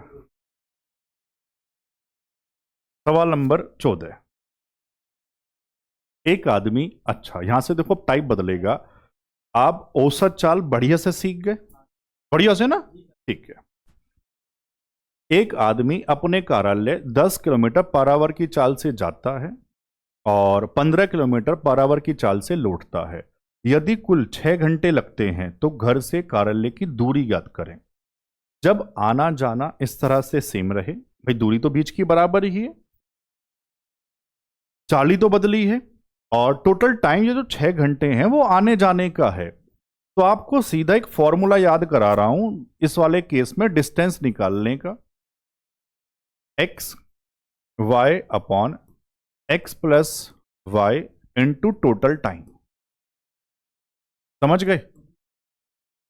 सवाल नंबर 14। एक आदमी, अच्छा यहां से देखो टाइप बदलेगा, आप औसत चाल बढ़िया से सीख गए, बढ़िया से ना, ठीक है। एक आदमी अपने कार्यालय 10 किलोमीटर पर आवर की चाल से जाता है और 15 किलोमीटर पर आवर की चाल से लौटता है। यदि कुल 6 घंटे लगते हैं तो घर से कार्यालय की दूरी ज्ञात करें। जब आना जाना इस तरह से सेम रहे, भाई दूरी तो बीच की बराबर ही है, चाल ही तो बदली है, और टोटल टाइम ये जो 6 घंटे हैं वो आने जाने का है, तो आपको सीधा एक फॉर्मूला याद करा रहा हूं इस वाले केस में डिस्टेंस निकालने का, XY upon X + Y into total time. समझ गए?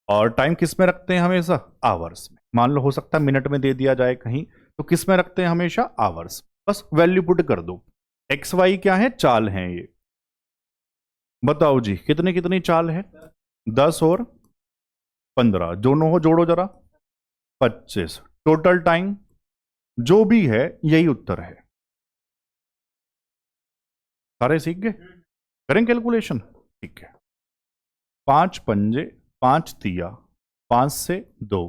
और टाइम किस में रखते हैं हमेशा, आवर्स में। मान लो हो सकता है मिनट में दे दिया जाए कहीं, तो किस में रखते हैं हमेशा, आवर्स। बस वैल्यू पुट कर दो। XY क्या है, चाल है ये। बताओ जी कितनी कितनी चाल है, 10 और 15, दोनों हो जोड़ो जरा, 25। टोटल टाइम जो भी है यही उत्तर है। सारे सीख गए? करें कैलकुलेशन, ठीक है। 5 पंजे 5 तिया, 5 से 2,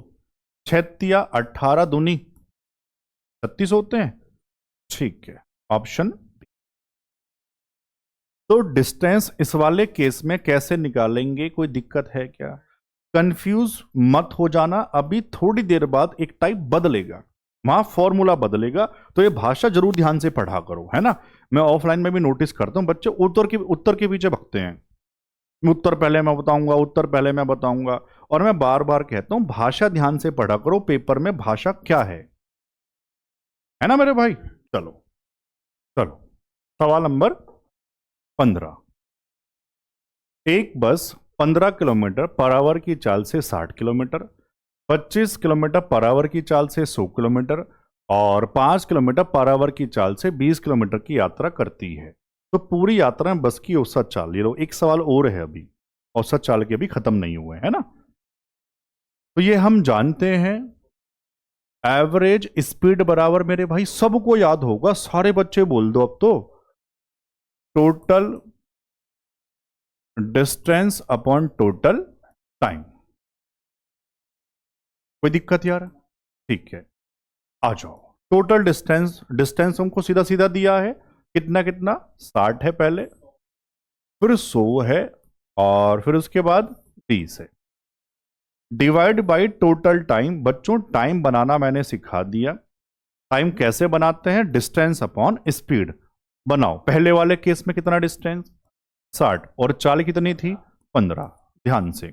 6 तिया 18 दूनी 36 होते हैं, ठीक है, ऑप्शन बी। तो डिस्टेंस इस वाले केस में कैसे निकालेंगे, कोई दिक्कत है क्या? कंफ्यूज मत हो जाना, अभी थोड़ी देर बाद एक टाइप बदलेगा, वहां फॉर्मूला बदलेगा, तो ये भाषा जरूर ध्यान से पढ़ा करो, है ना। मैं ऑफलाइन में भी नोटिस करता हूं बच्चे उत्तर के पीछे भगते हैं, उत्तर पहले मैं बताऊंगा, उत्तर पहले मैं बताऊंगा, और मैं बार बार कहता हूं भाषा ध्यान से पढ़ा करो, पेपर में भाषा क्या है ना मेरे भाई। चलो चलो, सवाल नंबर 15। एक बस 15 किलोमीटर पर आवर की चाल से 60 किलोमीटर, 25 किलोमीटर पर आवर की चाल से 100 किलोमीटर और 5 किलोमीटर पर आवर की चाल से 20 किलोमीटर की यात्रा करती है, तो पूरी यात्रा में बस की औसत चाल, ये लो एक सवाल और है अभी, औसत चाल के भी खत्म नहीं हुए, है ना। तो ये हम जानते हैं, एवरेज स्पीड बराबर, मेरे भाई सबको याद होगा, सारे बच्चे बोल दो अब तो, total distance upon total time. कोई दिक्कत यार? ठीक है, आ जाओ। टोटल डिस्टेंस, डिस्टेंस हमको सीधा सीधा दिया है, कितना कितना, 60 है पहले, फिर 100 है, और फिर उसके बाद 20 है, डिवाइड बाय टोटल टाइम। बच्चों टाइम बनाना मैंने सिखा दिया, टाइम कैसे बनाते हैं, डिस्टेंस अपॉन स्पीड। बनाओ, पहले वाले केस में कितना डिस्टेंस, 60, और चाल कितनी थी, 15, ध्यान से।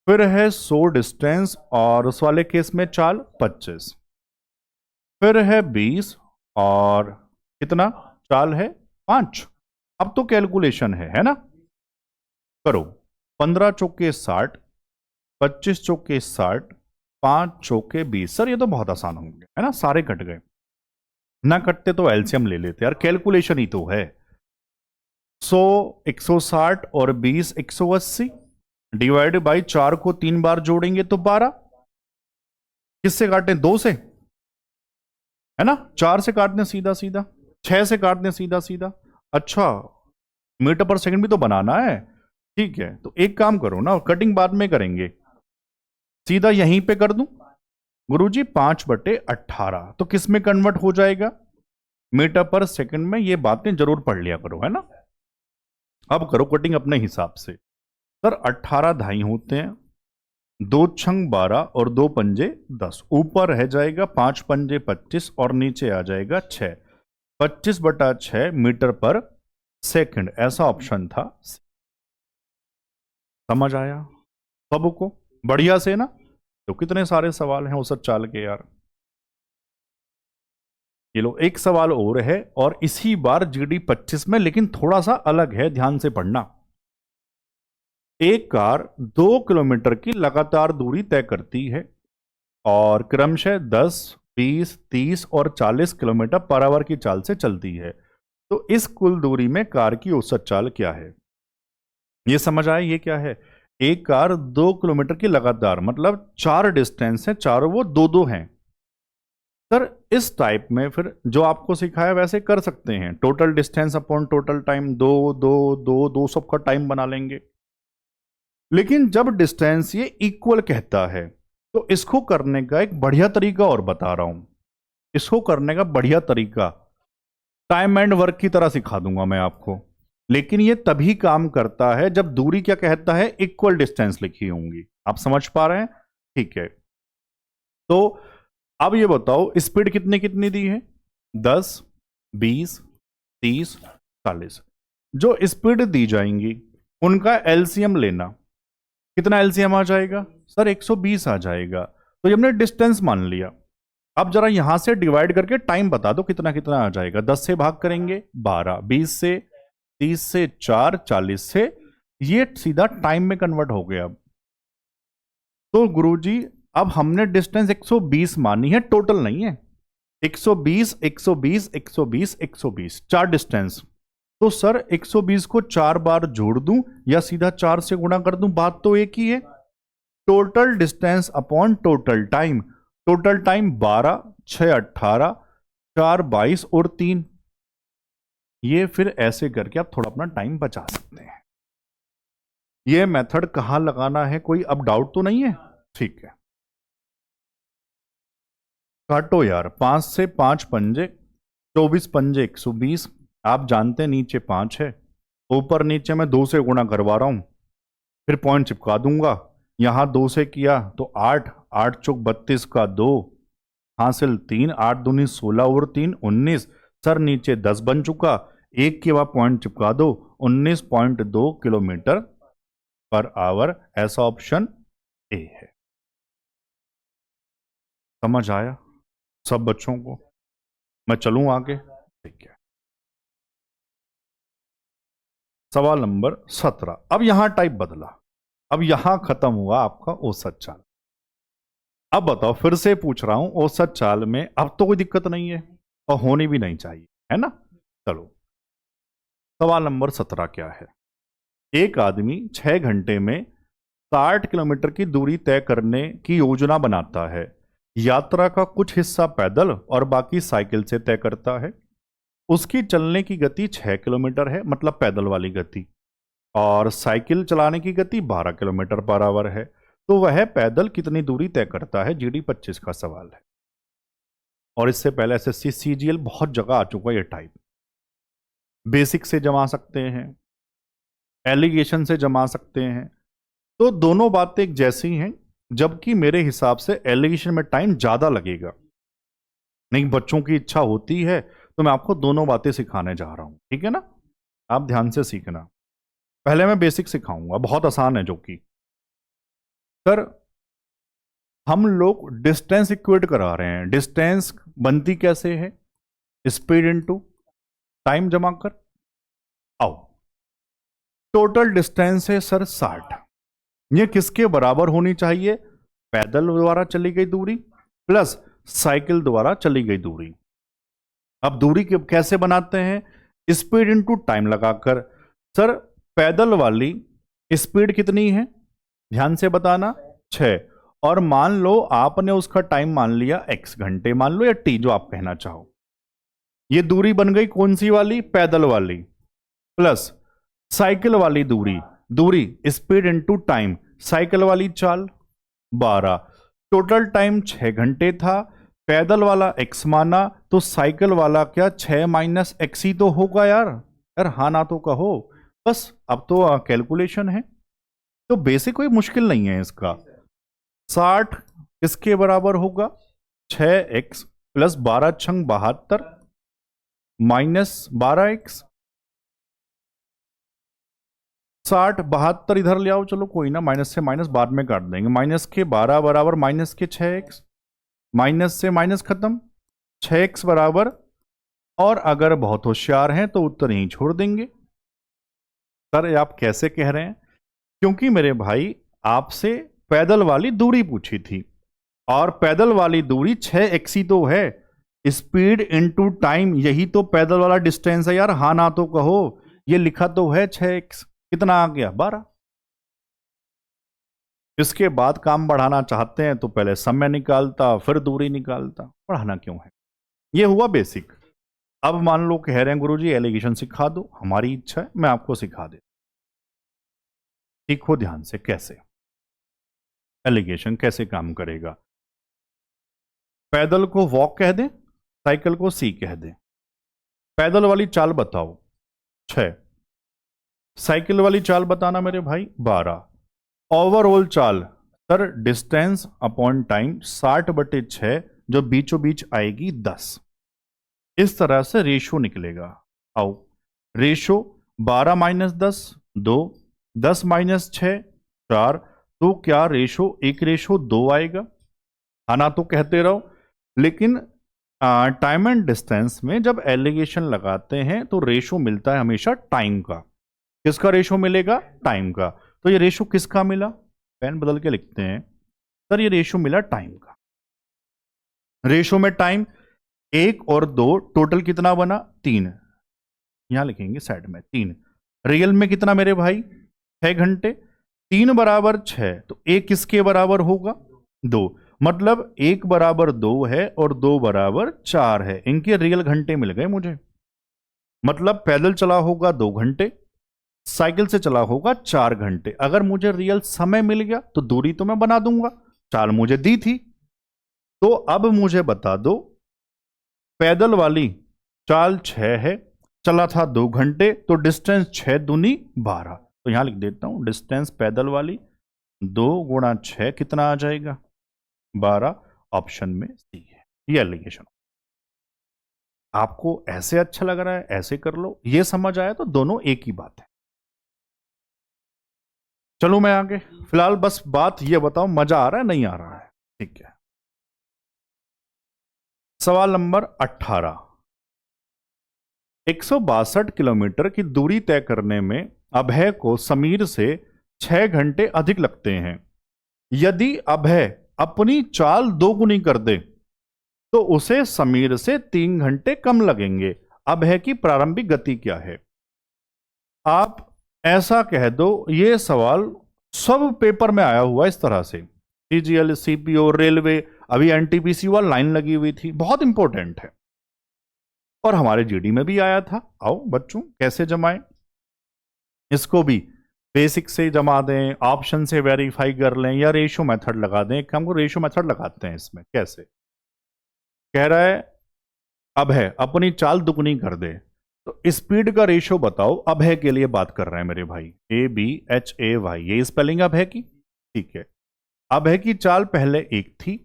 फिर है 100 डिस्टेंस, और उस वाले केस में चाल 25, फिर है 20, और कितना चाल है 5। अब तो कैलकुलेशन है ना, करो। 15 चौके 60, 25 चौके 60, 5 चौके 20। सर ये तो बहुत आसान हो गया है ना, सारे कट गए। ना कटते तो एलसीएम ले लेते यार, कैलकुलेशन ही तो है। 100 160 और 20 180, डिवाइड बाई 4 को 3 बार जोड़ेंगे तो 12। किससे काटें, 2 से है ना, 4 से काटने सीधा सीधा, 6 से काटने सीधा सीधा। अच्छा, मीटर पर सेकंड भी तो बनाना है। ठीक है, तो एक काम करो ना, कटिंग बाद में करेंगे, सीधा यहीं पे कर दूं। गुरुजी 5/18 तो किस में कन्वर्ट हो जाएगा, मीटर पर सेकंड में। ये बातें जरूर पढ़ लिया करो, है ना। अब करो कटिंग अपने हिसाब से। सर 18 धाई होते हैं, 2 छंग 12 और 2 पंजे 10। ऊपर रह जाएगा 5 पंजे 25 और नीचे आ जाएगा 6। 25/6 मीटर पर सेकंड, ऐसा ऑप्शन था। समझ आया सबको बढ़िया से ना। तो कितने सारे सवाल हैं उस चाल के यार। ये लो एक सवाल और है, और इसी बार जीडी 25 में, लेकिन थोड़ा सा अलग है, ध्यान से पढ़ना। एक कार 2 किलोमीटर की लगातार दूरी तय करती है और क्रमशः 10, 20, 30 और 40 किलोमीटर पर आवर की चाल से चलती है। तो इस कुल दूरी में कार की औसत चाल क्या है। ये समझ आए, ये क्या है। एक कार 2 किलोमीटर की लगातार, मतलब 4 डिस्टेंस है, चारों वो 2-2 हैं। सर इस टाइप में फिर जो आपको सिखाया वैसे कर सकते हैं, total distance upon total time, 2 सबका टाइम बना लेंगे। लेकिन जब डिस्टेंस ये इक्वल कहता है, तो इसको करने का एक बढ़िया तरीका और बता रहा हूं। इसको करने का बढ़िया तरीका टाइम एंड वर्क की तरह सिखा दूंगा मैं आपको। लेकिन ये तभी काम करता है जब दूरी क्या कहता है, इक्वल डिस्टेंस लिखी होंगी। आप समझ पा रहे हैं, ठीक है। तो अब ये बताओ स्पीड कितनी कितनी दी है, 10, 20, 30, 40। जो स्पीड दी जाएंगी उनका एलसीएम लेना। कितना एलसीएम आ जाएगा, सर 120 आ जाएगा। तो ये हमने डिस्टेंस मान लिया। अब जरा यहां से डिवाइड करके टाइम बता दो कितना कितना आ जाएगा। 10 से भाग करेंगे 12, 20 से, 30 से 4, 40 से, ये सीधा टाइम में कन्वर्ट हो गया। तो गुरुजी अब हमने डिस्टेंस 120 मानी है, टोटल नहीं है। 120, 120, 120, 120 चार डिस्टेंस। तो सर 120 को 4 बार जोड़ दूं या सीधा 4 से गुणा कर दूं, बात तो एक ही है। Total distance upon total time. Total time 12, 6 18, 4 22 और 3। ये फिर ऐसे करके आप थोड़ा अपना टाइम बचा सकते हैं। ये मेथड कहां लगाना है, कोई अब डाउट तो नहीं है, ठीक है। काटो यार, 5 से 5 पंजे, 24 पंजे 120। आप जानते हैं नीचे 5 है, ऊपर नीचे मैं 2 से गुणा करवा रहा हूं, फिर पॉइंट चिपका दूंगा। यहां 2 से किया तो 8, 8 चौक 32 का 2 हासिल 3, 8 दूनी 16 और 3 19। सर नीचे 10 बन चुका, एक के बाद पॉइंट चिपका दो, 19.2 किलोमीटर पर आवर। ऐसा ऑप्शन ए है। समझ आया सब बच्चों को। मैं चलूं आगे, ठीक है। सवाल नंबर 17। अब यहां टाइप बदला, अब यहां खत्म हुआ आपका औसत चाल। अब बताओ, फिर से पूछ रहा हूं, औसत चाल में अब तो कोई दिक्कत नहीं है और होनी भी नहीं चाहिए, है ना। चलो सवाल नंबर 17 क्या है। एक आदमी 6 घंटे में 60 किलोमीटर की दूरी तय करने की योजना बनाता है। यात्रा का कुछ हिस्सा पैदल और बाकी साइकिल से तय करता है। उसकी चलने की गति 6 किलोमीटर है, मतलब पैदल वाली गति, और साइकिल चलाने की गति 12 किलोमीटर पर आवर है। तो वह पैदल कितनी दूरी तय करता है, जीडी 25 का सवाल है। और इससे पहले एसएससी सीजीएल बहुत जगह आ चुका है ये टाइप। बेसिक से जमा सकते हैं, एलिगेशन से जमा सकते हैं। तो दोनों बातें एक जैसी हैं, जबकि मेरे हिसाब से एलिगेशन में टाइम ज्यादा लगेगा। नहीं, बच्चों की इच्छा होती है तो मैं आपको दोनों बातें सिखाने जा रहा हूं, ठीक है ना। आप ध्यान से सीखना। पहले मैं बेसिक सिखाऊंगा, बहुत आसान है। जो कि सर हम लोग डिस्टेंस इक्वेट करा रहे हैं। डिस्टेंस बनती कैसे है, स्पीड इनटू टाइम जमा कर, आओ। टोटल डिस्टेंस है सर 60। ये किसके बराबर होनी चाहिए? पैदल द्वारा चली गई दूरी प्लस साइकिल द्वारा चली गई दूरी। अब दूरी कैसे बनाते हैं? स्पीड इनटू टाइम लगाकर। सर पैदल वाली स्पीड कितनी है? ध्यान से बताना, 6। और मान लो आपने उसका टाइम मान लिया x घंटे मान लो, या t, जो आप कहना चाहो। ये दूरी बन गई कौन सी वाली? पैदल वाली। प्लस साइकिल वाली दूरी स्पीड इनटू टाइम, साइकिल वाली चाल 12। टोटल टाइम 6 घंटे था, पैदल वाला x माना, तो साइकिल वाला क्या 6 माइनस एक्स ही तो होगा यार। हाँ ना तो कहो बस। अब तो कैलकुलेशन है, तो बेसिक कोई मुश्किल नहीं है इसका। 60 किसके बराबर होगा? 6x plus 12 छंग 72 minus 12x। 60 72 इधर ले आओ, चलो कोई ना, माइनस से माइनस बाद में काट देंगे। माइनस के 12 बराबर माइनस के 6x, माइनस से माइनस खत्म, 6x बराबर। और अगर बहुत होशियार हैं तो उत्तर यहीं छोड़ देंगे। सर आप कैसे कह रहे हैं? क्योंकि मेरे भाई आपसे पैदल वाली दूरी पूछी थी, और पैदल वाली दूरी 6x ही तो है। स्पीड इनटू टाइम, यही तो पैदल वाला डिस्टेंस है यार। हाँ ना तो कहो, ये लिखा तो है 6x। कितना आ गया? 12। इसके बाद काम बढ़ाना चाहते हैं तो पहले समय निकालता फिर दूरी निकालता, बढ़ाना क्यों है? ये हुआ बेसिक। अब मान लो कह रहे हैं गुरुजी एलिगेशन सिखा दो, हमारी इच्छा है मैं आपको सिखा दे। सीखो ध्यान से कैसे एलिगेशन कैसे काम करेगा। पैदल को वॉक कह दें, साइकिल को सी कह दें। पैदल वाली चाल बताओ 6, साइकिल वाली चाल बताना मेरे भाई 12। ओवरऑल चाल सर डिस्टेंस अपॉन टाइम 60/6, जो बीचों बीच आएगी 10। इस तरह से रेशो निकलेगा। आओ रेशो 12 माइनस 10 2, 10 माइनस 6 4, तो क्या रेशो 1:2 आएगा? आना तो कहते रहो, लेकिन टाइम एंड डिस्टेंस में जब एलिगेशन लगाते हैं तो रेशो मिलता है हमेशा टाइम का। किसका रेशो मिलेगा? टाइम का। तो ये रेशो किसका मिला? पेन बदल के लिखते हैं। सर ये रेशो मिला टाइम का। रेशो में टाइम 1 और 2 टोटल कितना बना? 3। यहां लिखेंगे साइड में 3। रियल में कितना मेरे भाई? 6 घंटे। 3 बराबर 6, तो 1 किसके बराबर होगा? 2। मतलब 1 बराबर 2 है और 2 बराबर 4 है। इनके रियल घंटे मिल गए मुझे। मतलब पैदल चला होगा 2 घंटे, साइकिल से चला होगा 4 घंटे। अगर मुझे रियल समय मिल गया तो दूरी तो मैं बना दूंगा, चाल मुझे दी थी। तो अब मुझे बता दो, पैदल वाली चाल 6 है, चला था 2 घंटे, तो डिस्टेंस 6 दूनी 12। तो यहां लिख देता हूं डिस्टेंस पैदल वाली 2 गुणा 6 कितना आ जाएगा? 12। ऑप्शन में सी है। ये एलिगेशन। आपको ऐसे अच्छा लग रहा है ऐसे कर लो, ये समझ आया तो दोनों एक ही बात है। चलो मैं आगे। फिलहाल बस बात ये बताओ, मजा आ रहा है नहीं आ रहा है? ठीक है। सवाल नंबर 18। 162 किलोमीटर की दूरी तय करने में अभय को समीर से 6 घंटे अधिक लगते हैं। यदि अभय अपनी चाल 2 गुनी कर दे तो उसे समीर से 3 घंटे कम लगेंगे। अभय की प्रारंभिक गति क्या है? आप ऐसा कह दो, ये सवाल सब पेपर में आया हुआ इस तरह से, सीजीएल, सीपीओ, रेलवे, अभी एनटीपीसी वाली लाइन लगी हुई थी, बहुत इंपॉर्टेंट है। और हमारे जीडी में भी आया था। आओ बच्चों कैसे जमाएं इसको भी, बेसिक से जमा दें, ऑप्शन से वेरीफाई कर लें, या रेशो मेथड लगा दें। एक हमको रेशो मेथड लगाते हैं इसमें। कैसे? कह रहा है अभय अपनी चाल दुगनी कर दे, तो स्पीड का रेशो बताओ। अभय के लिए बात कर रहे हैं मेरे भाई, ABHAY, ये स्पेलिंग अभय की। ठीक है, अभय की चाल पहले 1 थी,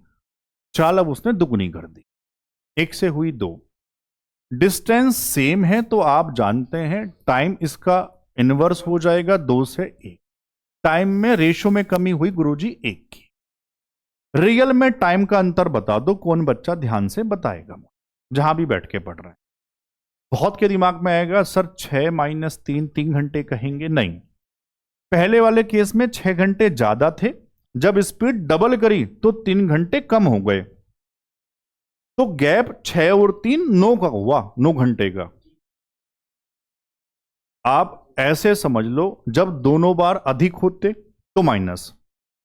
चाल अब उसने दुगनी कर दी, 1 से हुई 2। डिस्टेंस सेम है तो आप जानते हैं टाइम इसका इनवर्स हो जाएगा 2 से 1। टाइम में रेशो में कमी हुई गुरुजी 1 की। रियल में टाइम का अंतर बता दो, कौन बच्चा ध्यान से बताएगा जहां भी बैठ के पढ़ रहे हैं। बहुत के दिमाग में आएगा सर 6 - 3 3 घंटे कहेंगे, नहीं। पहले वाले केस में 6 घंटे ज्यादा थे, जब स्पीड डबल करी तो 3 घंटे कम हो गए, तो गैप 6 और 3 9 का हुआ, 9 घंटे का। आप ऐसे समझ लो, जब दोनों बार अधिक होते तो माइनस,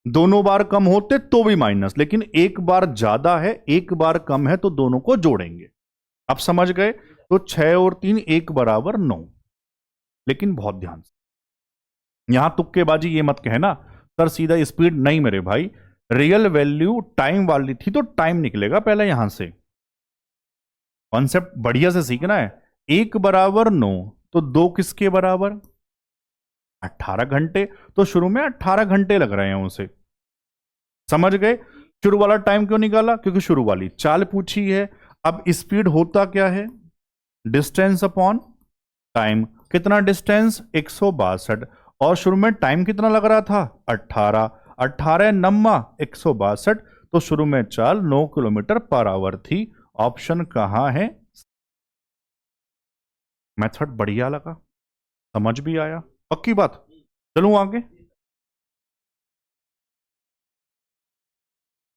दोनों बार कम होते तो भी माइनस, लेकिन एक बार ज्यादा है एक बार कम है तो दोनों को जोड़ेंगे। आप समझ गए? तो 6 और 3 1 बराबर 9। लेकिन बहुत ध्यान से, यहां तुक्केबाजी ये मत कहना सर सीधा स्पीड, नहीं मेरे भाई, रियल वैल्यू टाइम वाली थी तो टाइम निकलेगा पहले, यहां से कॉन्सेप्ट बढ़िया से सीखना है। 1 बराबर 9 तो 2 किसके बराबर? 18 घंटे। तो शुरू में 18 घंटे लग रहे हैं उसे, समझ गए? शुरू वाला टाइम क्यों निकाला? क्योंकि शुरू वाली चाल पूछी है। अब स्पीड होता क्या है? Distance upon time. कितना डिस्टेंस? 162। और शुरू में टाइम कितना लग रहा था? 18। 18 नम्मा 162, तो शुरू में चाल 9 किलोमीटर पर आवर थी। ऑप्शन कहां है? मेथड बढ़िया लगा, समझ भी आया, पक्की बात। चलूं आगे।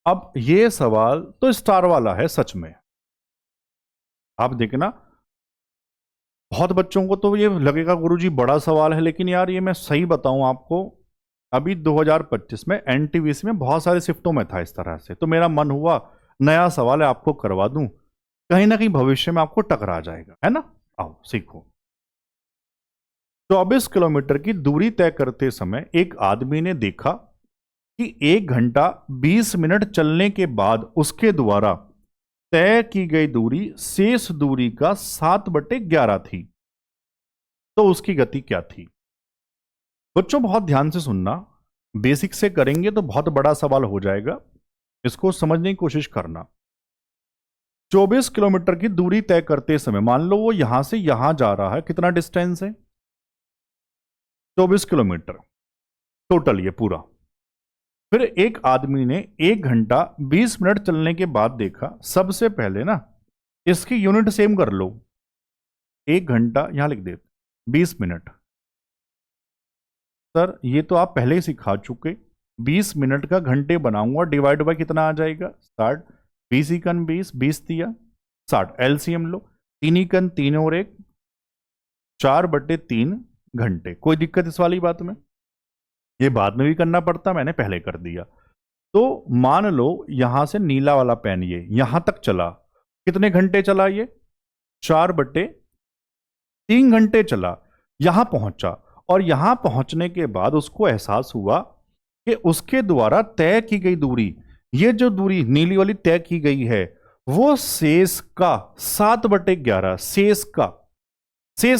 अब ये सवाल तो स्टार वाला है सच में, आप देखना। बहुत बच्चों को तो ये लगेगा गुरुजी बड़ा सवाल है, लेकिन यार ये मैं सही बताऊं आपको, अभी 2025 में एनटीवीसी में बहुत सारे शिफ्टों में था इस तरह से, तो मेरा मन हुआ नया सवाल है आपको करवा दूं, कहीं ना कहीं भविष्य में आपको टकरा जाएगा, है ना? आओ सीखो। 24 किलोमीटर की दूरी तय करते समय एक आदमी ने देखा कि 1 घंटा 20 मिनट चलने के बाद उसके द्वारा तय की गई दूरी शेष दूरी का 7/11 थी, तो उसकी गति क्या थी? बच्चों बहुत ध्यान से सुनना, बेसिक से करेंगे तो बहुत बड़ा सवाल हो जाएगा, इसको समझने की कोशिश करना। 24 किलोमीटर की दूरी तय करते समय मान लो वो यहां से यहां जा रहा है, कितना डिस्टेंस है? 24 किलोमीटर टोटल ये पूरा। फिर एक आदमी ने 1 घंटा 20 मिनट चलने के बाद देखा, सबसे पहले ना इसकी यूनिट सेम कर लो, 1 घंटा यहां लिख दे, 20 मिनट। सर ये तो आप पहले ही सिखा चुके, 20 मिनट का घंटे बनाऊंगा, डिवाइड बाय कितना आ जाएगा? 60। 20 × 20, 20 × 60, एलसीएम लो, 3 × 3 और 1, 4/3 घंटे। कोई दिक्कत इस वाली बात में? ये बाद में भी करना पड़ता, मैंने पहले कर दिया। तो मान लो यहां से नीला वाला पेन ये यहां तक चला, कितने घंटे चला ये? 4/3 घंटे चला, यहां पहुंचा, और यहां पहुंचने के बाद उसको एहसास हुआ कि उसके द्वारा तय की गई दूरी, ये जो दूरी नीली वाली तय की गई है, वो शेष का 7/11, शेष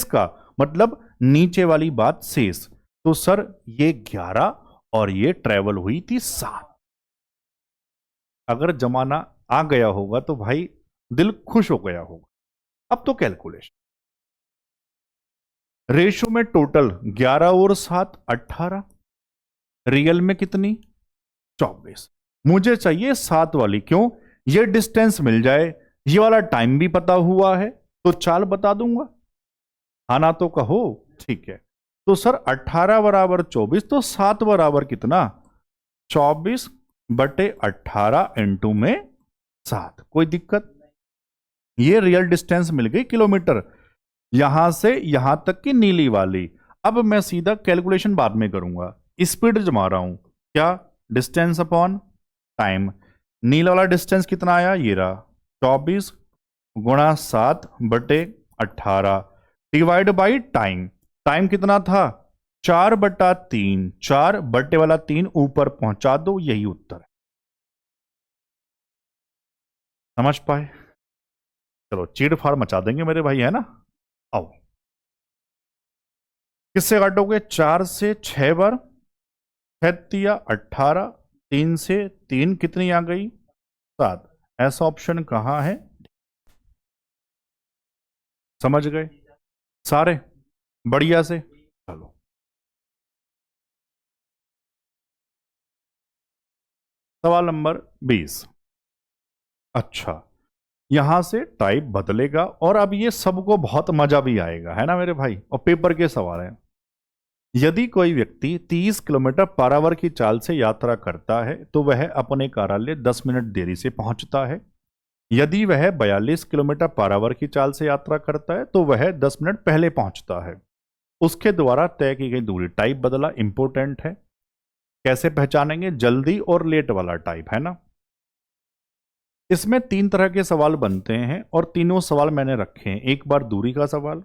का मतलब नीचे वाली बात शेष। तो सर ये 11 और ये ट्रेवल हुई थी 7। अगर जमाना आ गया होगा तो भाई दिल खुश हो गया होगा। अब तो कैलकुलेशन, रेशो में टोटल 11 और 7 18, रियल में कितनी? 24। मुझे चाहिए 7 वाली, क्यों? ये डिस्टेंस मिल जाए, ये वाला टाइम भी पता हुआ है, तो चाल बता दूंगा। आना तो कहो, ठीक है। तो सर 18 बराबर 24, तो 7 बराबर कितना? 24/18 इंटू में 7। कोई दिक्कत? ये रियल डिस्टेंस मिल गई किलोमीटर, यहां से यहां तक की नीली वाली। अब मैं सीधा कैलकुलेशन बाद में करूंगा, स्पीड जमा रहा हूं, क्या? Distance upon time. नीला वाला डिस्टेंस कितना आया? ये रहा, 24 × 7/18 डिवाइड बाई टाइम। टाइम कितना था? 4/3, 4 बटे वाला 3 ऊपर पहुंचा दो, यही उत्तर है। समझ पाए? चलो चीड़ फाड़ मचा देंगे मेरे भाई, है ना? आओ, किससे काटोगे? 4 से 6 बार, 18, 3 से 3 कितनी आ गई? 7। ऐसा ऑप्शन कहां है? समझ गए सारे बढ़िया से? चलो सवाल नंबर 20। अच्छा, यहां से टाइप बदलेगा और अब ये सबको बहुत मजा भी आएगा, है ना मेरे भाई। और पेपर के सवाल है। यदि कोई व्यक्ति 30 किलोमीटर पर आवर की चाल से यात्रा करता है तो वह अपने कार्यालय 10 मिनट देरी से पहुंचता है। यदि वह 42 किलोमीटर पर आवर की चाल से यात्रा करता है तो वह 10 मिनट पहले पहुंचता है। उसके द्वारा तय की गई दूरी, टाइप बदला, इंपोर्टेंट है। कैसे पहचानेंगे? जल्दी और लेट वाला टाइप, है ना। इसमें 3 तरह के सवाल बनते हैं और तीनों सवाल मैंने रखे हैं। एक बार दूरी का सवाल,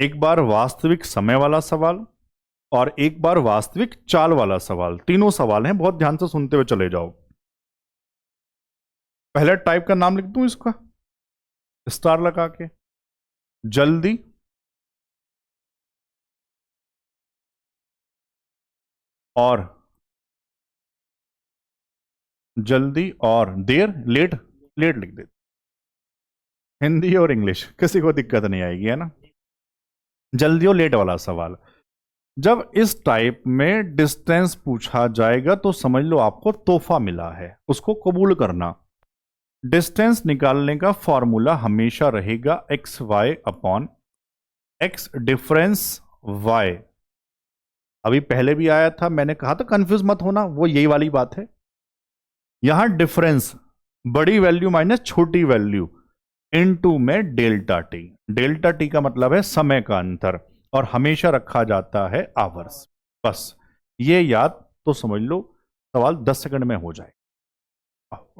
एक बार वास्तविक समय वाला सवाल और एक बार वास्तविक चाल वाला सवाल। तीनों सवाल हैं, बहुत ध्यान से सुनते हुए चले जाओ। पहले टाइप का नाम लिख दूं इसका स्टार लगा के, जल्दी और जल्दी और देर, लेट। लेट लिख दे, हिंदी और इंग्लिश किसी को दिक्कत नहीं आएगी, है ना। जल्दी और लेट वाला सवाल, जब इस टाइप में डिस्टेंस पूछा जाएगा तो समझ लो आपको तोहफा मिला है, उसको कबूल करना। डिस्टेंस निकालने का फॉर्मूला हमेशा रहेगा X Y upon X difference Y. अभी पहले भी आया था, मैंने कहा था कंफ्यूज मत होना, वो यही वाली बात है। यहां डिफरेंस बड़ी वैल्यू माइनस छोटी वैल्यू इनटू में डेल्टा टी। डेल्टा टी का मतलब है समय का अंतर और हमेशा रखा जाता है आवर्स। बस ये याद तो समझ लो, सवाल 10 सेकंड में हो जाए।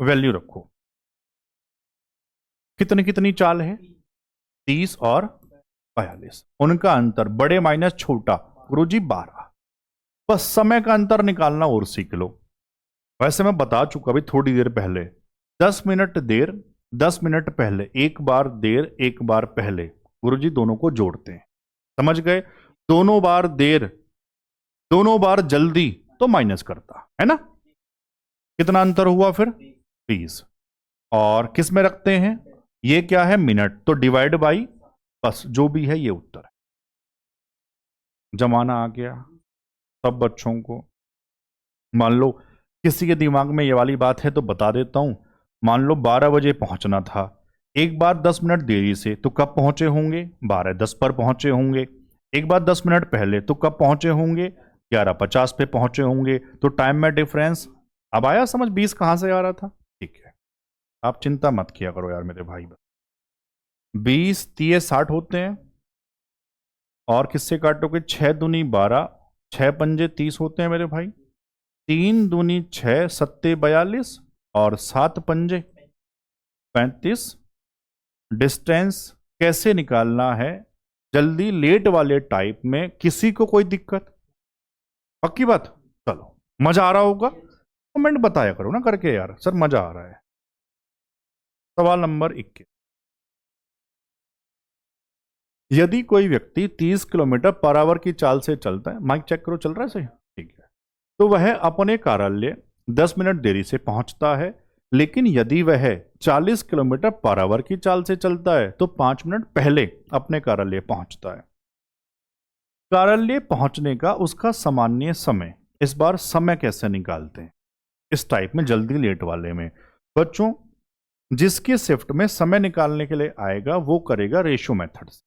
वैल्यू रखो, कितनी कितनी चाल है? 30 और 42, उनका अंतर बड़े माइनस छोटा, गुरुजी 12। बस समय का अंतर निकालना और सीख लो। वैसे मैं बता चुका अभी थोड़ी देर पहले, 10 मिनट देर 10 मिनट पहले, एक बार देर एक बार पहले, गुरुजी दोनों को जोड़ते हैं, समझ गए। दोनों बार देर दोनों बार जल्दी तो माइनस करता है ना। कितना अंतर हुआ फिर? 30। और किस में रखते हैं? ये क्या है? मिनट, तो डिवाइड बाई, बस जो भी है ये उत्तर है। जमाना आ गया सब बच्चों को। मान लो किसी के दिमाग में ये वाली बात है तो बता देता हूं। मान लो 12 बजे पहुंचना था, एक बार 10 मिनट देरी से तो कब पहुंचे होंगे? 12:10 पर पहुंचे होंगे। एक बार 10 मिनट पहले तो कब पहुंचे होंगे? 11:50 पे पहुंचे होंगे। तो टाइम में डिफरेंस अब आया समझ, 20 कहां से आ रहा था? ठीक है, आप चिंता मत किया करो यार मेरे भाई। 20 30 60 होते हैं और किससे काटोगे? 6 दूनी 12, 6 पंजे 30 होते हैं मेरे भाई। 3 दूनी 6, 7 42 और 7 पंजे 35। डिस्टेंस कैसे निकालना है? जल्दी लेट वाले टाइप में किसी को कोई दिक्कत? पक्की बात? चलो, मजा आ रहा होगा, कमेंट बताया करो ना करके यार, सर मजा आ रहा है। सवाल नंबर 21, यदि कोई व्यक्ति 30 किलोमीटर पर आवर की चाल से चलता है, माइक चेक करो, चल रहा है सही? ठीक है। तो वह अपने कार्यालय 10 मिनट देरी से पहुंचता है। लेकिन यदि वह 40 किलोमीटर पर आवर की चाल से चलता है तो 5 मिनट पहले अपने कार्यालय पहुंचता है। कार्यालय पहुंचने का उसका सामान्य समय, इस बार समय कैसे निकालते हैं इस टाइप में, जल्दी लेट वाले में? बच्चों, जिसकी शिफ्ट में समय निकालने के लिए आएगा वो करेगा रेशो मेथड से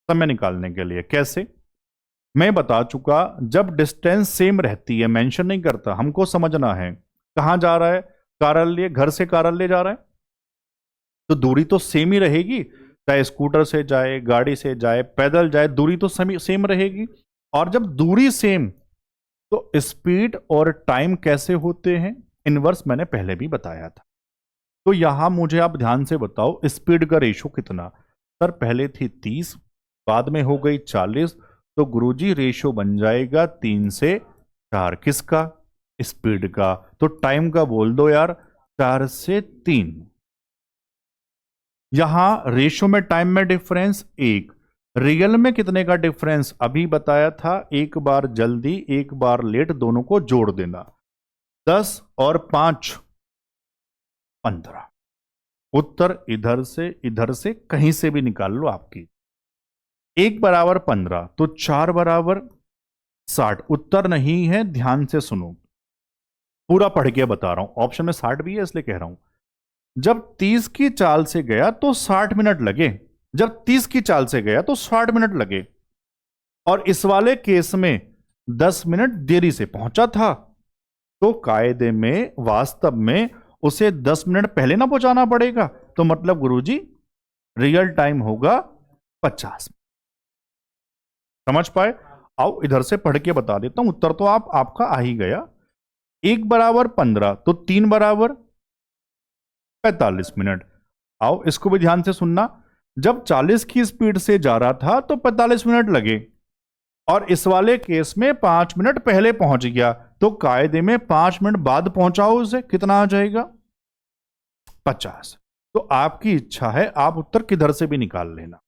समय निकालने के लिए। कैसे? मैं बता चुका, जब डिस्टेंस सेम रहती है, मेंशन नहीं करता, हमको समझना है कहां जा रहा है। कार्यालय, घर से कार्यालय जा रहा है तो दूरी तो सेम ही रहेगी, चाहे स्कूटर से जाए, गाड़ी से जाए, पैदल जाए, दूरी तो सेम रहेगी। और जब दूरी सेम तो स्पीड और टाइम कैसे होते हैं? इनवर्स मैंने पहले भी बताया था। तो यहां मुझे आप ध्यान से बताओ, स्पीड का रेशो कितना? सर पहले थी 30, बाद में हो गई 40, तो गुरुजी रेशो बन जाएगा 3 से 4। किसका? स्पीड का। तो टाइम का बोल दो यार, 4 से 3। यहां रेशो में टाइम में डिफरेंस 1, रियल में कितने का डिफरेंस? अभी बताया था, एक बार जल्दी एक बार लेट, दोनों को जोड़ देना। 10 और 5 15। उत्तर इधर से कहीं से भी निकाल लो आपकी। 1 बराबर 15 तो 4 बराबर 60। उत्तर नहीं है, ध्यान से सुनो, पूरा पढ़ के बता रहा हूं, ऑप्शन में 60 भी है इसलिए कह रहा हूं। जब 30 की चाल से गया तो 60 मिनट लगे, जब 30 की चाल से गया तो 60 मिनट लगे, और इस वाले केस में 10 मिनट देरी से पहुंचा था, तो कायदे में वास्तव में उसे 10 मिनट पहले ना पहुंचाना पड़ेगा। तो मतलब गुरुजी रियल टाइम होगा 50। समझ पाए? आओ इधर से पढ़ के बता देता हूं, उत्तर तो आपका आ ही गया। 1 बराबर 15 तो 3 बराबर 45 मिनट। आओ इसको भी ध्यान से सुनना, जब 40 की स्पीड से जा रहा था तो 45 मिनट लगे, और इस वाले केस में 5 मिनट पहले पहुंच गया, तो कायदे में 5 मिनट बाद पहुंचाओ उसे, कितना आ जाएगा? 50। तो आपकी इच्छा है, आप उत्तर किधर से भी निकाल लेना।